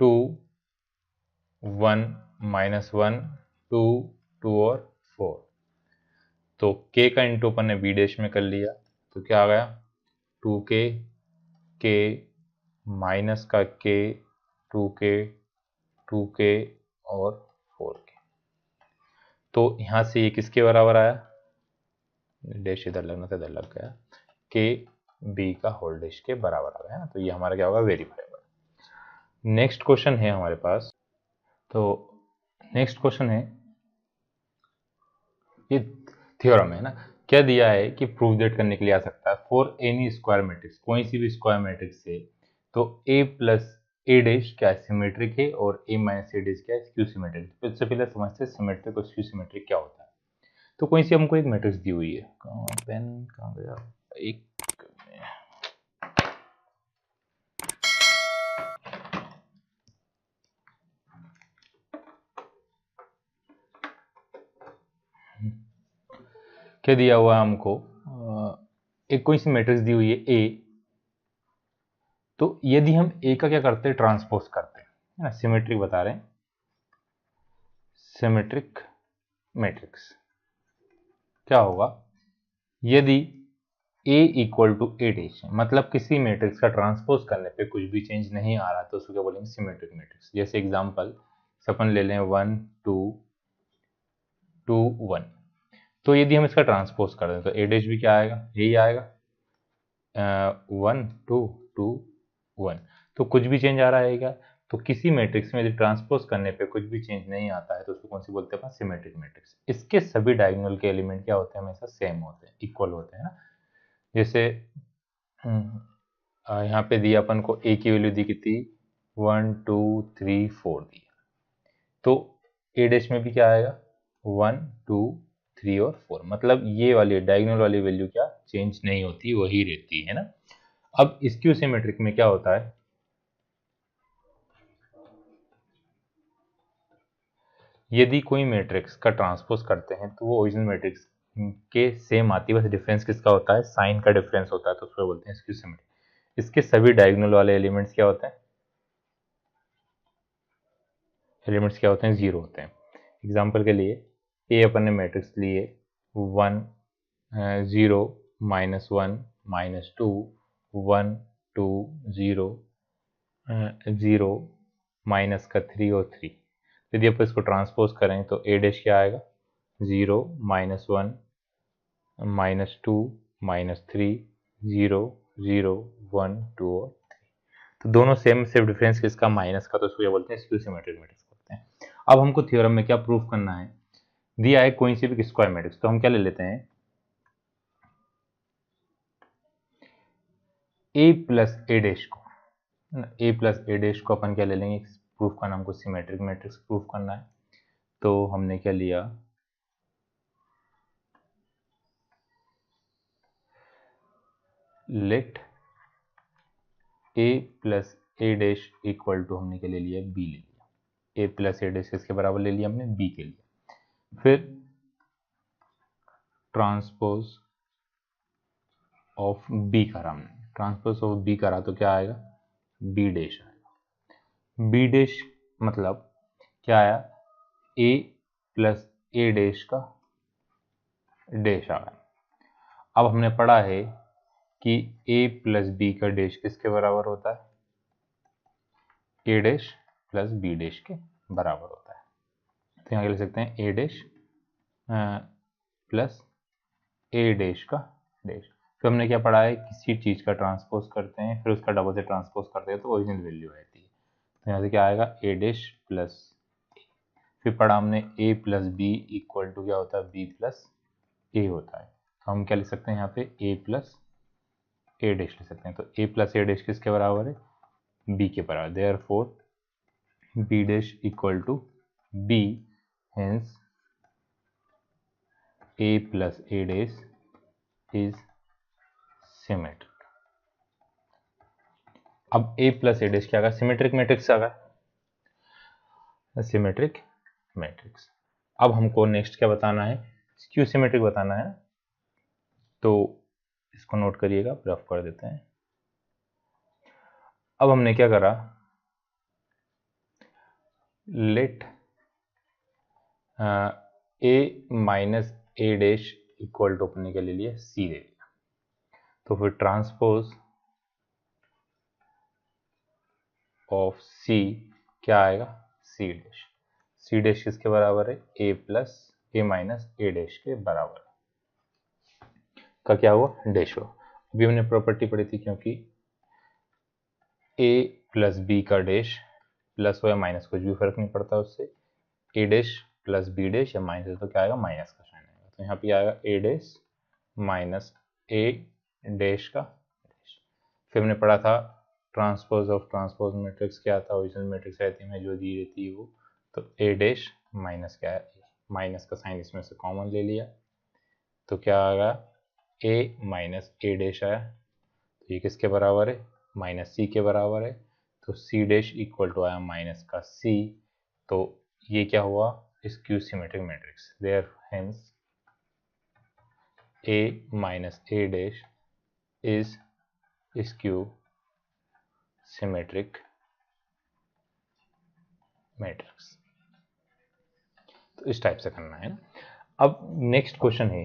2 1 -1 2 2 और 4। तो k का इंटू अपन ने बी डैश में कर लिया, तो क्या आ गया 2k k माइनस का k 2k 2k और 4k। तो यहाँ से ये किसके बराबर आया, डैश इधर लगना था, इधर लग गया, के बी का होल डैश के बराबर आ गया ना। तो ये हमारा क्या होगा, वेरीफाई होगा। नेक्स्ट क्वेश्चन है हमारे पास, तो नेक्स्ट क्वेश्चन है, ये थ्योरम है ना, क्या दिया है कि प्रूव दैट करने के लिए आ सकता है फॉर एनी स्क्वायर मैट्रिक्स, कोई सी भी स्क्वायर मैट्रिक्स से, तो a प्लस ए डैश क्या सिमेट्रिक है और a माइनस ए डैश क्या स्क्यू सिमेट्रिक। तो इससे पहले समझते हैं सिमेट्रिक और स्क्यू सिमेट्रिक क्या होता है। तो कोई सी हमको एक मैट्रिक्स दी हुई है, पेन कहाँ गया, एक क्या दिया हुआ है हमको, एक कोई सी मैट्रिक्स दी हुई है ए, तो यदि हम ए का क्या करते हैं, ट्रांसपोज करते हैं, है ना, सिमेट्रिक बता रहे हैं, सिमेट्रिक मैट्रिक्स क्या होगा, यदि a equal to A dash, मतलब किसी मैट्रिक्स का ट्रांसपोज करने पे कुछ भी चेंज नहीं आ रहा तो उसको क्या बोलेंगे, सिमेट्रिक मैट्रिक्स। जैसे एग्जांपल अपन ले लें 1 2 2 1, तो यदि हम इसका ट्रांसपोज कर दें तो ए डैश भी क्या आएगा, यही आएगा, 1 2 2 1। तो कुछ भी चेंज आ रहा है क्या, तो किसी मैट्रिक्स में यदि ट्रांसपोज करने पे कुछ भी चेंज नहीं आता है तो उसको कौन सी बोलते हैं, सिमेट्रिक मैट्रिक्स। इसके सभी डायगोनल के एलिमेंट क्या होते हैं, हमेशा सेम होते हैं, इक्वल होते हैं ना। जैसे यहाँ पे दिया अपन को ए की वैल्यू दी कितनी, 1 2 3 4 दी, तो ए डैश में भी क्या आएगा, 1 2 3 और 4, मतलब ये वाली डायगोनल वाली वैल्यू क्या चेंज नहीं होती, वही रहती है ना। अब स्क्यू सिमेट्रिक में क्या होता है, यदि कोई मैट्रिक्स का ट्रांसपोज करते हैं तो वो ओरिजिनल मैट्रिक्स के सेम आती है, बस डिफरेंस किसका होता है, साइन का डिफरेंस होता है, तो उसको बोलते हैं स्क्यू सिमेट्रिक। इसके सभी डायगोनल वाले एलिमेंट्स क्या होते हैं, एलिमेंट्स क्या होते हैं, जीरो होते हैं। एग्जाम्पल के लिए ए अपन ने मैट्रिक्स लिए 1 0 -1 -2 1 2 0 0 माइनस का 3 और 3। यदि आप इसको ट्रांसपोज करें तो ए डैश क्या आएगा, 0 -1 -2 -3 0 0 1 2 और 3। तो दोनों सेम सिर्फ डिफरेंस किसका, माइनस का, तो इसको क्या बोलते हैं, स्क्यू सिमेट्रिक मैट्रिक्स बोलते हैं। अब हमको थ्योरम में क्या प्रूफ करना है, दिया है कोइंसिडेंट स्क्वायर मैट्रिक्स, तो हम क्या ले लेते हैं, ए प्लस ए डैश को, ए प्लस ए डैश को अपन क्या ले लेंगे, प्रूफ करना हमको सिमेट्रिक मैट्रिक्स प्रूफ करना है। तो हमने क्या लिया, let A plus A dash equal to, हमने क्या ले लिया, बी ले लिया, ए प्लस ए डैश किसके बराबर ले लिया हमने, बी के लिए। फिर ट्रांसपोज ऑफ बी करा हमने, ट्रांसपोज ऑफ बी करा तो क्या आएगा, बी डैश आएगा। बी डैश मतलब क्या आया, ए प्लस ए डैश का डैश आ गया। अब हमने पढ़ा है कि ए प्लस बी का डैश किसके बराबर होता है, ए डैश प्लस बी डैश के बराबर होता है। तो यहाँ लिख सकते हैं ए डैश प्लस ए डैश का डैश। फिर हमने क्या पढ़ा है, किसी चीज़ का ट्रांसपोज करते हैं फिर उसका डबल से ट्रांसपोज करते हैं तो ओरिजिनल वैल्यू रहती है। तो यहाँ से क्या आएगा, ए डैश प्लस, फिर पढ़ा हमने ए प्लस बी इक्वल टू क्या होता है, बी प्लस ए होता है। तो हम क्या लिख सकते हैं यहाँ पे, ए प्लस ए डैश लिख सकते हैं। तो ए प्लस ए डैश किसके बराबर है, बी के बराबर, therefore B dash equal to B, hence A plus A dash is symmetric. अब ए प्लस ए डैश क्या आ गया, सिमेट्रिक मैट्रिक्स आ गया, सिमेट्रिक मैट्रिक्स। अब हमको नेक्स्ट क्या बताना है, स्क्यू सिमेट्रिक बताना है। तो इसको नोट करिएगा, रफ कर देते हैं। अब हमने क्या करा, let A minus A dash equal to अपने के ले लिया सी ले लिया। तो फिर ट्रांसपोज ऑफ सी क्या आएगा, सी डैश। सी डैश किसके बराबर है, ए plus A minus A dash के बराबर का क्या हुआ, डैश हुआ। अभी हमने प्रॉपर्टी पढ़ी थी, क्योंकि ए प्लस बी का डैश प्लस हो या माइनस कुछ भी फर्क नहीं पड़ता उससे, ए डैश प्लस बी डैश या माइनस तो क्या आएगा, माइनस का साइन आएगा। तो यहाँ पे आएगा ए डैश माइनस ए डैश का डैश। फिर हमने पढ़ा था ट्रांसपोज ऑफ ट्रांसपोज मैट्रिक्स क्या था, ओरिजिनल मैट्रिक्स रहती है जो दी रहती है वो, तो ए डैश माइनस क्या है, माइनस का साइन इसमें से कॉमन ले लिया, तो क्या आएगा, ए माइनस ए डैश आया। तो ये किसके बराबर है, माइनस सी के बराबर है। तो सी डैश इक्वल टू आया माइनस का सी। तो ये क्या हुआ, skew symmetric matrix. There hence A minus A dash is skew symmetric matrix. तो इस टाइप से करना है ना। अब नेक्स्ट क्वेश्चन है,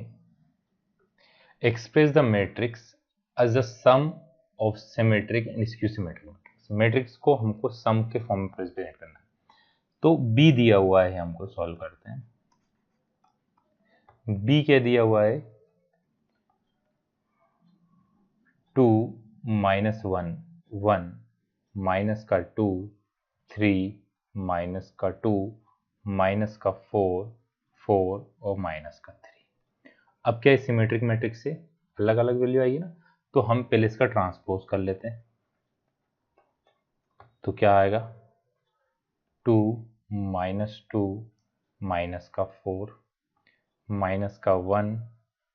express the matrix as the sum of symmetric and skew symmetric matrix. Matrix को हमको सम के फॉर्म में प्रेजेंट करना है। तो बी दिया हुआ है, हमको सॉल्व करते हैं। बी क्या दिया हुआ है, 2 माइनस 1 1 माइनस का 2 3 माइनस का 2 माइनस का 4 4 और माइनस का 3। अब क्या है, सिमेट्रिक मैट्रिक्स से अलग अलग वैल्यू आएगी ना, तो हम पहले इसका ट्रांसपोज कर लेते हैं। तो क्या आएगा, 2 माइनस 2 माइनस का 4 माइनस का 1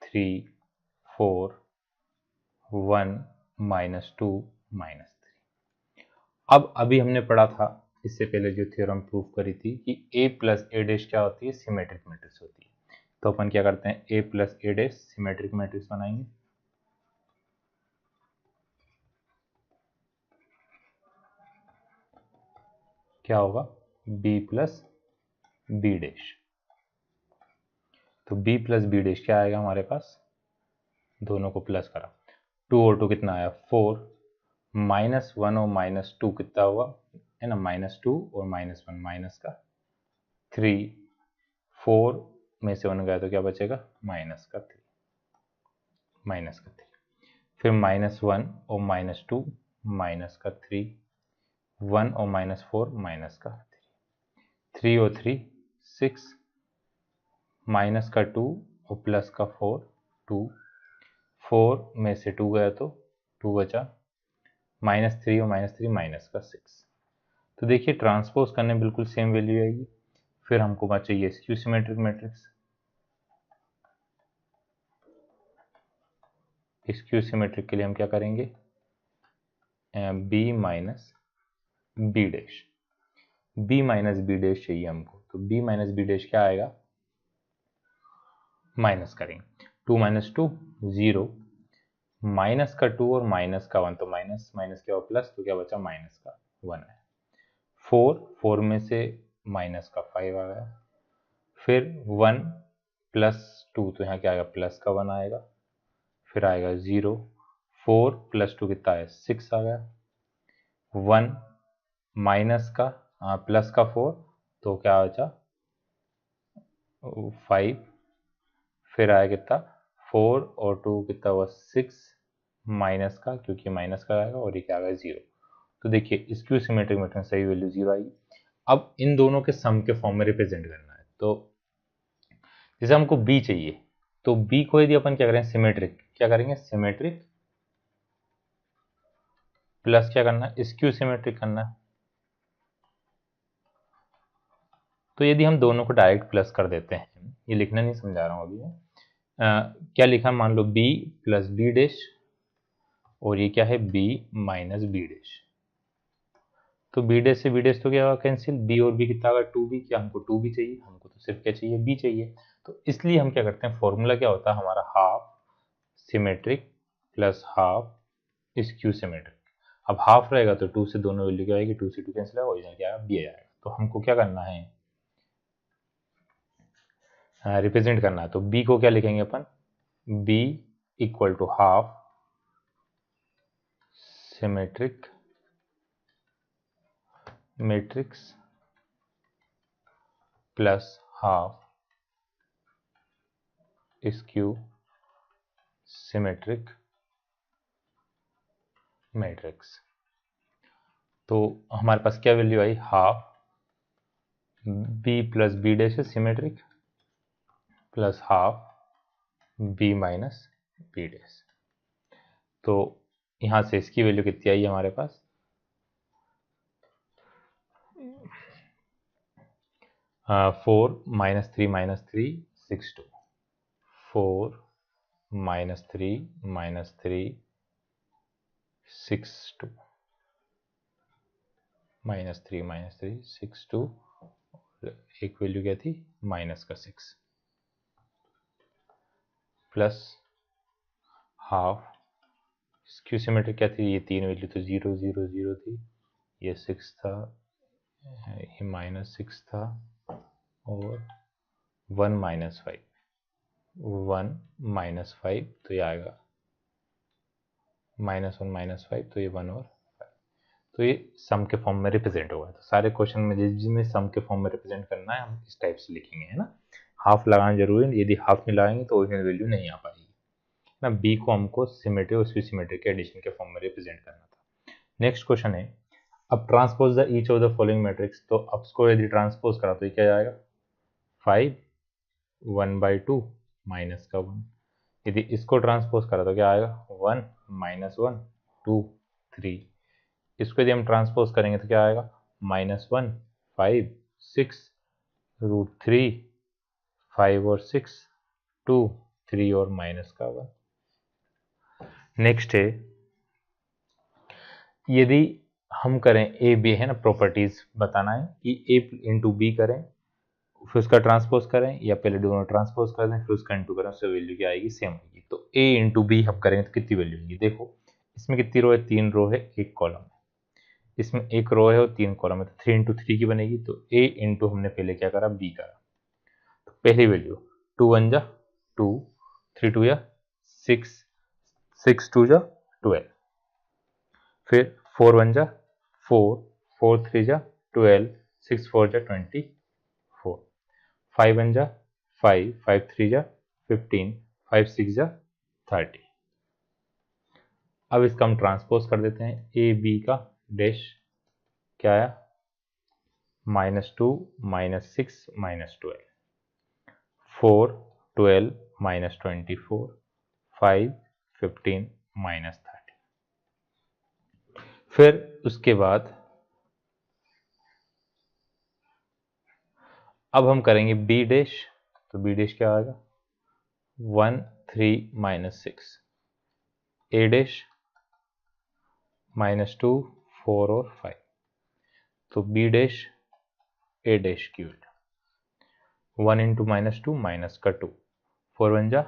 3 4 1 माइनस 2 माइनस 3। अब अभी हमने पढ़ा था इससे पहले जो थ्योरम प्रूव करी थी कि a प्लस ए डैश क्या होती है, सिमेट्रिक मैट्रिक्स होती है। तो अपन क्या करते हैं, a plus A dash symmetric matrix बनाएंगे। क्या होगा, b प्लस बी डैश। तो b प्लस बी डैश क्या आएगा हमारे पास, दोनों को प्लस करा, 2 और 2 कितना आया, 4 माइनस 1 और माइनस 2 कितना हुआ है ना, माइनस 2 और माइनस 1 माइनस का 3, 4 में से 1 गया तो क्या बचेगा, माइनस का 3 माइनस का 3। फिर माइनस 1 और माइनस 2 माइनस का 3 1 और माइनस 4 माइनस का 3 और 3 6 माइनस का 2 और प्लस का 4 2 4 में से 2 गया तो 2 बचा, माइनस 3 और माइनस 3 माइनस का 6। तो देखिए ट्रांसपोज करने बिल्कुल सेम वैल्यू आएगी। फिर हमको बात चाहिए skew symmetric matrix. Skew symmetric के लिए हम क्या करेंगे, B minus B dash, B minus B dash चाहिए हमको। तो बी माइनस बी डैश क्या आएगा, माइनस करेंगे, 2 माइनस 2 0 माइनस का 2 और माइनस का 1, तो माइनस माइनस क्या हुआ प्लस, तो क्या बचा, माइनस का 1 है। 4 में से माइनस का 5 आ गया। फिर 1 प्लस 2, तो यहाँ क्या आएगा, प्लस का 1 आएगा। फिर आएगा 0 4 प्लस 2 कितना है, 6 आ गया। 1 माइनस का प्लस का 4, तो क्या बचा 5। फिर आया कितना, 4 और 2 कितना हुआ 6 माइनस का, क्योंकि माइनस का आएगा, और ये क्या आ गया 0। तो देखिए स्क्यू सिमेट्रिक मैट्रिक्स सही वैल्यू 0 आएगी। अब इन दोनों के सम के फॉर्म में रिप्रेजेंट करना है। तो जैसे हमको b चाहिए, तो b को यदि अपन क्या करें, सिमेट्रिक, क्या करेंगे, सिमेट्रिक प्लस क्या करना है, स्क्यू सिमेट्रिक करना है। तो यदि हम दोनों को डायरेक्ट प्लस कर देते हैं, ये लिखना नहीं समझा रहा हूँ अभी मैं, क्या लिखा, मान लो b प्लस बी डैश, और ये क्या है, b माइनस बी डैश। तो बी डैश से बी डैश तो क्या होगा, कैंसिल, b और b कितना होगा 2b। क्या हमको 2b चाहिए, हमको तो सिर्फ क्या चाहिए, b चाहिए। तो इसलिए हम क्या करते हैं, फॉर्मूला क्या होता है हमारा, half symmetric plus half skew symmetric. अब हाफ रहेगा तो 2 से दोनों वैल्यू क्या आएगी, 2 से 2 कैंसिल आएगा, ओरिजिनल क्या आएगा, b आएगा। तो हमको क्या करना है, रिप्रेजेंट करना है। तो b को क्या लिखेंगे अपन, b equal to half symmetric matrix plus half skew symmetric matrix. तो हमारे पास क्या वैल्यू आई, half B plus B dash है symmetric plus half B minus B dash. तो यहां से इसकी वैल्यू कितनी आई हमारे पास, 4 -3 -3 6 2, 4 -3 -3 6 2, -3 -3 6 2, एक वैल्यू क्या थी माइनस का 6 प्लस हाफ स्क्यू सिमेट्रिक क्या थी, ये तीन वैल्यू तो 0 0 0 थी, ये 6 था, ये -6 था और 1 -5, 1 -5 तो ये आएगा -1 -5, तो ये 1 और 5, तो ये सम के फॉर्म में रिप्रेजेंट होगा। तो सारे क्वेश्चन में जिसमें सम के फॉर्म में रिप्रेजेंट करना है हम इस टाइप से लिखेंगे, है ना। हाफ लगाना जरूरी है, यदि हाफ में लगाएंगे तो ओरिजिनल वैल्यू नहीं आ पाएगी ना। बी को हमको सिमेट्रिक और सिमेट्रिक के एडिशन के फॉर्म में रिप्रेजेंट करना था। नेक्स्ट क्वेश्चन है, अब transpose the each of the following matrix. तो अब इसको यदि ट्रांसपोज करा तो ये क्या जाएगा 5 1/2 माइनस का 1। यदि इसको ट्रांसपोज करा तो क्या आएगा 1 -1 2 3। इसको यदि हम ट्रांसपोज करेंगे तो क्या आएगा -1 5 6 √3 5 और 6 2 3 और माइनस का 1। नेक्स्ट है, यदि हम करें ए बी, है ना, प्रॉपर्टीज बताना है कि ए इंटू बी करें फिर उसका ट्रांसपोज करें या पहले दोनों ट्रांसपोज कर दें फिर उसका इंटू करें, उससे वैल्यू क्या आएगी सेम आएगी। तो ए इंटू बी हम करेंगे तो कितनी वैल्यू आएगी, देखो इसमें कितनी रो है, 3 रो है 1 कॉलम है, इसमें 1 रो है और 3 कॉलम है, तो 3 × 3 की बनेगी। तो ए इंटू हमने पहले क्या करा बी करा, तो पहली वैल्यू 2 1 जा 2 3 2 जा 6 6 2 जा 12, फिर 4 1 जा 4 4 3 जा 12 6 4 जा 24 5 1 जा 5 5 3 जा 15 5 6 जा 30। अब इसका हम ट्रांसपोज कर देते हैं, ए बी का डैश क्या आया -2 -6 -12 4 12 -24 5 15 -30। फिर उसके बाद अब हम करेंगे बी डैश, तो बी डैश क्या आएगा 1 3 -6, ए डैश -2 4 और 5, तो बी डैश ए डैश की वैल्यू 1 × -2 माइनस का 2 4 1 जा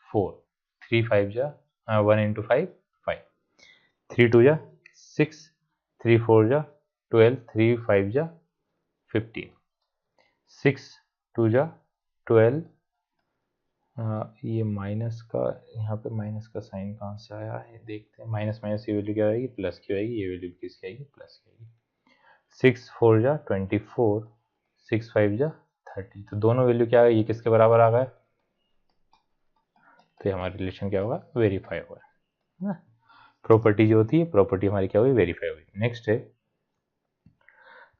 4 3 5 जा 1 × 5 5 3 2 जा 6 3 4 जा 12 3 5 जा 15 6 2 जा 12, ये माइनस का यहाँ पे माइनस का साइन कहाँ से आया है देखते हैं, माइनस माइनस ये वैल्यू क्या आएगी प्लस की आएगी, ये वैल्यू किसकी आएगी प्लस की आएगी। 6 4 जा 24 6 5 जा 30, तो दोनों वैल्यू क्या है ये किसके बराबर आ गए, तो हमारा रिलेशन क्या होगा वेरीफाई होगा ना। प्रॉपर्टी जो होती है प्रॉपर्टी हमारी क्या हुई वेरीफाई हुई। नेक्स्ट है,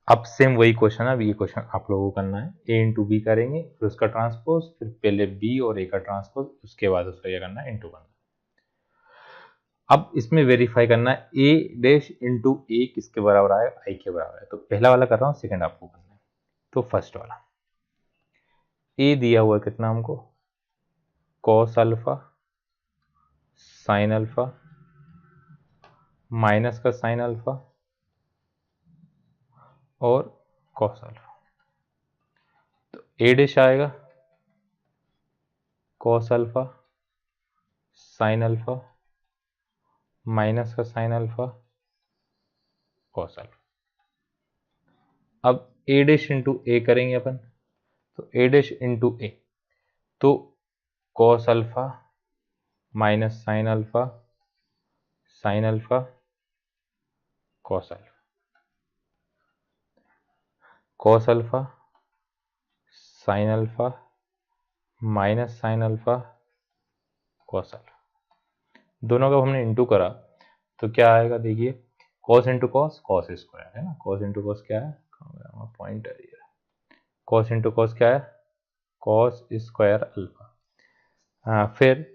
अब सेम वही क्वेश्चन है, अब ये क्वेश्चन आप लोगों को करना है, ए इंटू बी करेंगे फिर उसका ट्रांसपोज, फिर पहले बी और ए का ट्रांसपोज, उसके बाद उसका ये करना है इंटू करना है। अब इसमें वेरीफाई करना है ए डैश इंटू ए किसके बराबर आएगा आई के बराबर है, तो पहला वाला कर रहा हूँ सेकंड आपको करना है। तो फर्स्ट वाला ए दिया हुआ है कितना हमको cos alpha sine alpha minus का साइन अल्फा और कॉस अल्फा, तो ए डैश आएगा cos alpha sine alpha minus का साइन अल्फा कॉस अल्फा। अब ए डैश इंटू ए करेंगे अपन, तो ए डैश इंटू ए, तो cos alpha minus sine alpha cos alpha cos alpha sine alpha minus sine alpha cos alpha. दोनों का हमने इंटू करा तो क्या आएगा, देखिए cos into cos cos square है ना, कॉस इंटू कॉस क्या है, पॉइंट है ये, कॉस इंटू कॉस क्या है, कॉस स्क्वायर अल्फा। फिर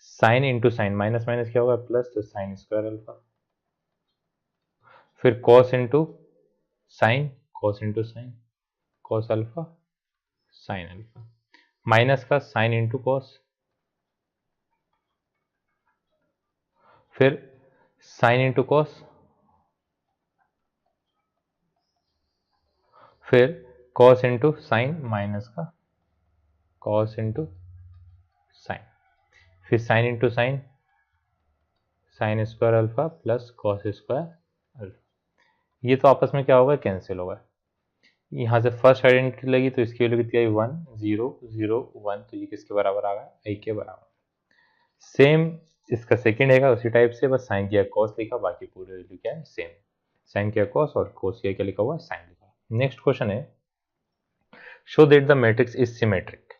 sine into sine, minus minus क्या होगा प्लस, तो साइन स्क्वायर अल्फा। फिर cos into sine, cos into sine cos alpha sine alpha. Minus का साइन इंटू कॉस, फिर साइन इंटू कॉस, फिर कॉस इंटू साइन, माइनस का cos into sine, फिर sine into sine, sine square alpha plus cos square alpha. ये तो आपस में क्या होगा, कैंसिल होगा। यहाँ से फर्स्ट आइडेंटिटी लगी तो इसकी वैल्यू कितनी आई 1 0 0 1, तो ये किसके बराबर आ गया, a के बराबर। सेम इसका सेकंड है उसी टाइप से, बस साइन किया कॉस लिखा, बाकी पूरे वैल्यू क्या है सेम, साइन किया कॉस और कोस किया क्या लिखा हुआ है साइन लिखा। नेक्स्ट क्वेश्चन है, show that the matrix is symmetric.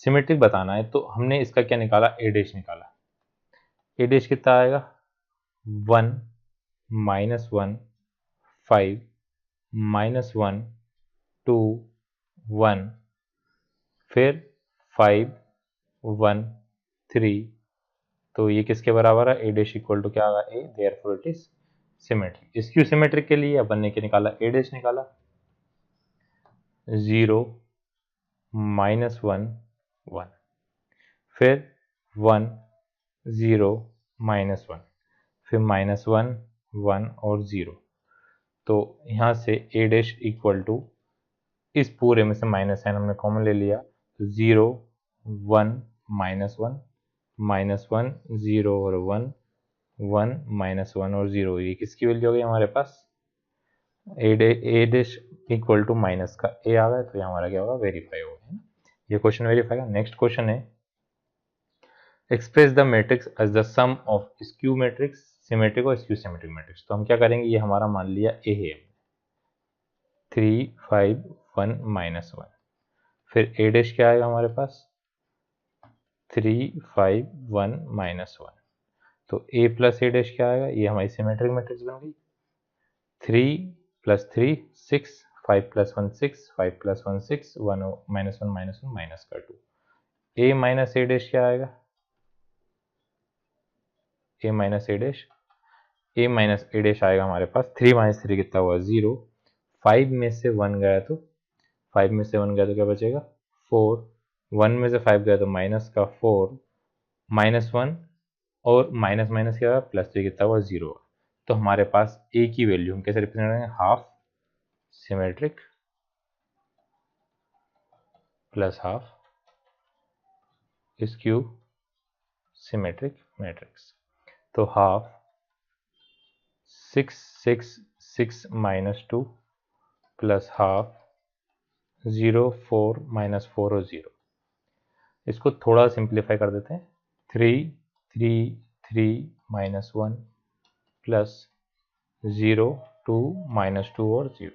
Symmetric बताना है तो हमने इसका क्या निकाला, ए डैश निकाला। ए डैश कितना आएगा 1 -1 5 -1 2 1, फिर 5 1 3, तो ये किसके बराबर है, ए डैश इक्वल टू क्या आएगा A, therefore it is symmetric. Skew symmetric के लिए अपन ने क्या निकाला, ए डैश निकाला 0 -1 1, फिर 1 0 -1, फिर -1 1 और 0, तो यहाँ से ए डैश इक्वल टू, इस पूरे में से माइनस साइन हमने कॉमन ले लिया, तो 0 1 -1 -1 0 और 1 1 -1 और 0, ये किसकी वैल्यू हो गई हमारे पास, ए डैश इक्वल टू माइनस का ए आ गया, तो ये हमारा क्या होगा, वेरीफाई हो गया। ये क्वेश्चन वेरीफाई है। नेक्स्ट क्वेश्चन है, express the matrix as the sum of skew matrix symmetric और स्क्यू सिमेट्रिक मैट्रिक्स। तो हम क्या करेंगे, ये हमारा मान लिया ए है 3 5 1 -1, फिर ए डैश क्या आएगा हमारे पास 3 5 1 -1, तो ए प्लस ए डैश क्या आएगा, ये हमारी सिमेट्रिक मैट्रिक्स बन गई। 3 + 3 6, 5 + 1 6, 5 + 1 6, 1 -1 -1 माइनस का 2, ए माइनस ए डैश क्या आएगा, ए minus A dash, A minus A dash आएगा हमारे पास 3 - 3 कितना हुआ 0, 5 में से 1 गया तो 5 में से 1 गया तो क्या बचेगा 4, 1 में से 5 गया तो माइनस का 4 -1 और माइनस माइनस क्या हुआ प्लस, तो कितना हुआ 0। तो हमारे पास ए की वैल्यू हम कैसे रिप्रेजेंट करेंगे, half symmetric plus half skew symmetric matrix. तो हाफ 6 6 6 -2 प्लस हाफ 0 4 -4 और 0। इसको थोड़ा सिंप्लीफाई कर देते हैं, 3 3 3 -1 प्लस 0 2 -2 और 0।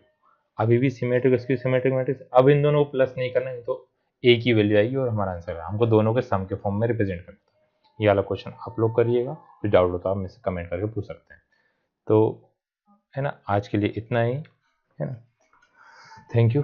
अभी भी सिमेट्रिक स्क्यू सिमेट्रिक मैट्रिक्स, अब इन दोनों को प्लस नहीं करना है तो ए की वैल्यू आएगी और हमारा आंसर है, हमको दोनों के सम के फॉर्म में रिप्रेजेंट करना है। ये वाला क्वेश्चन आप लोग करिएगा, कुछ डाउट हो तो आप मुझसे कमेंट करके पूछ सकते हैं। तो है ना, आज के लिए इतना ही है ना, थैंक यू।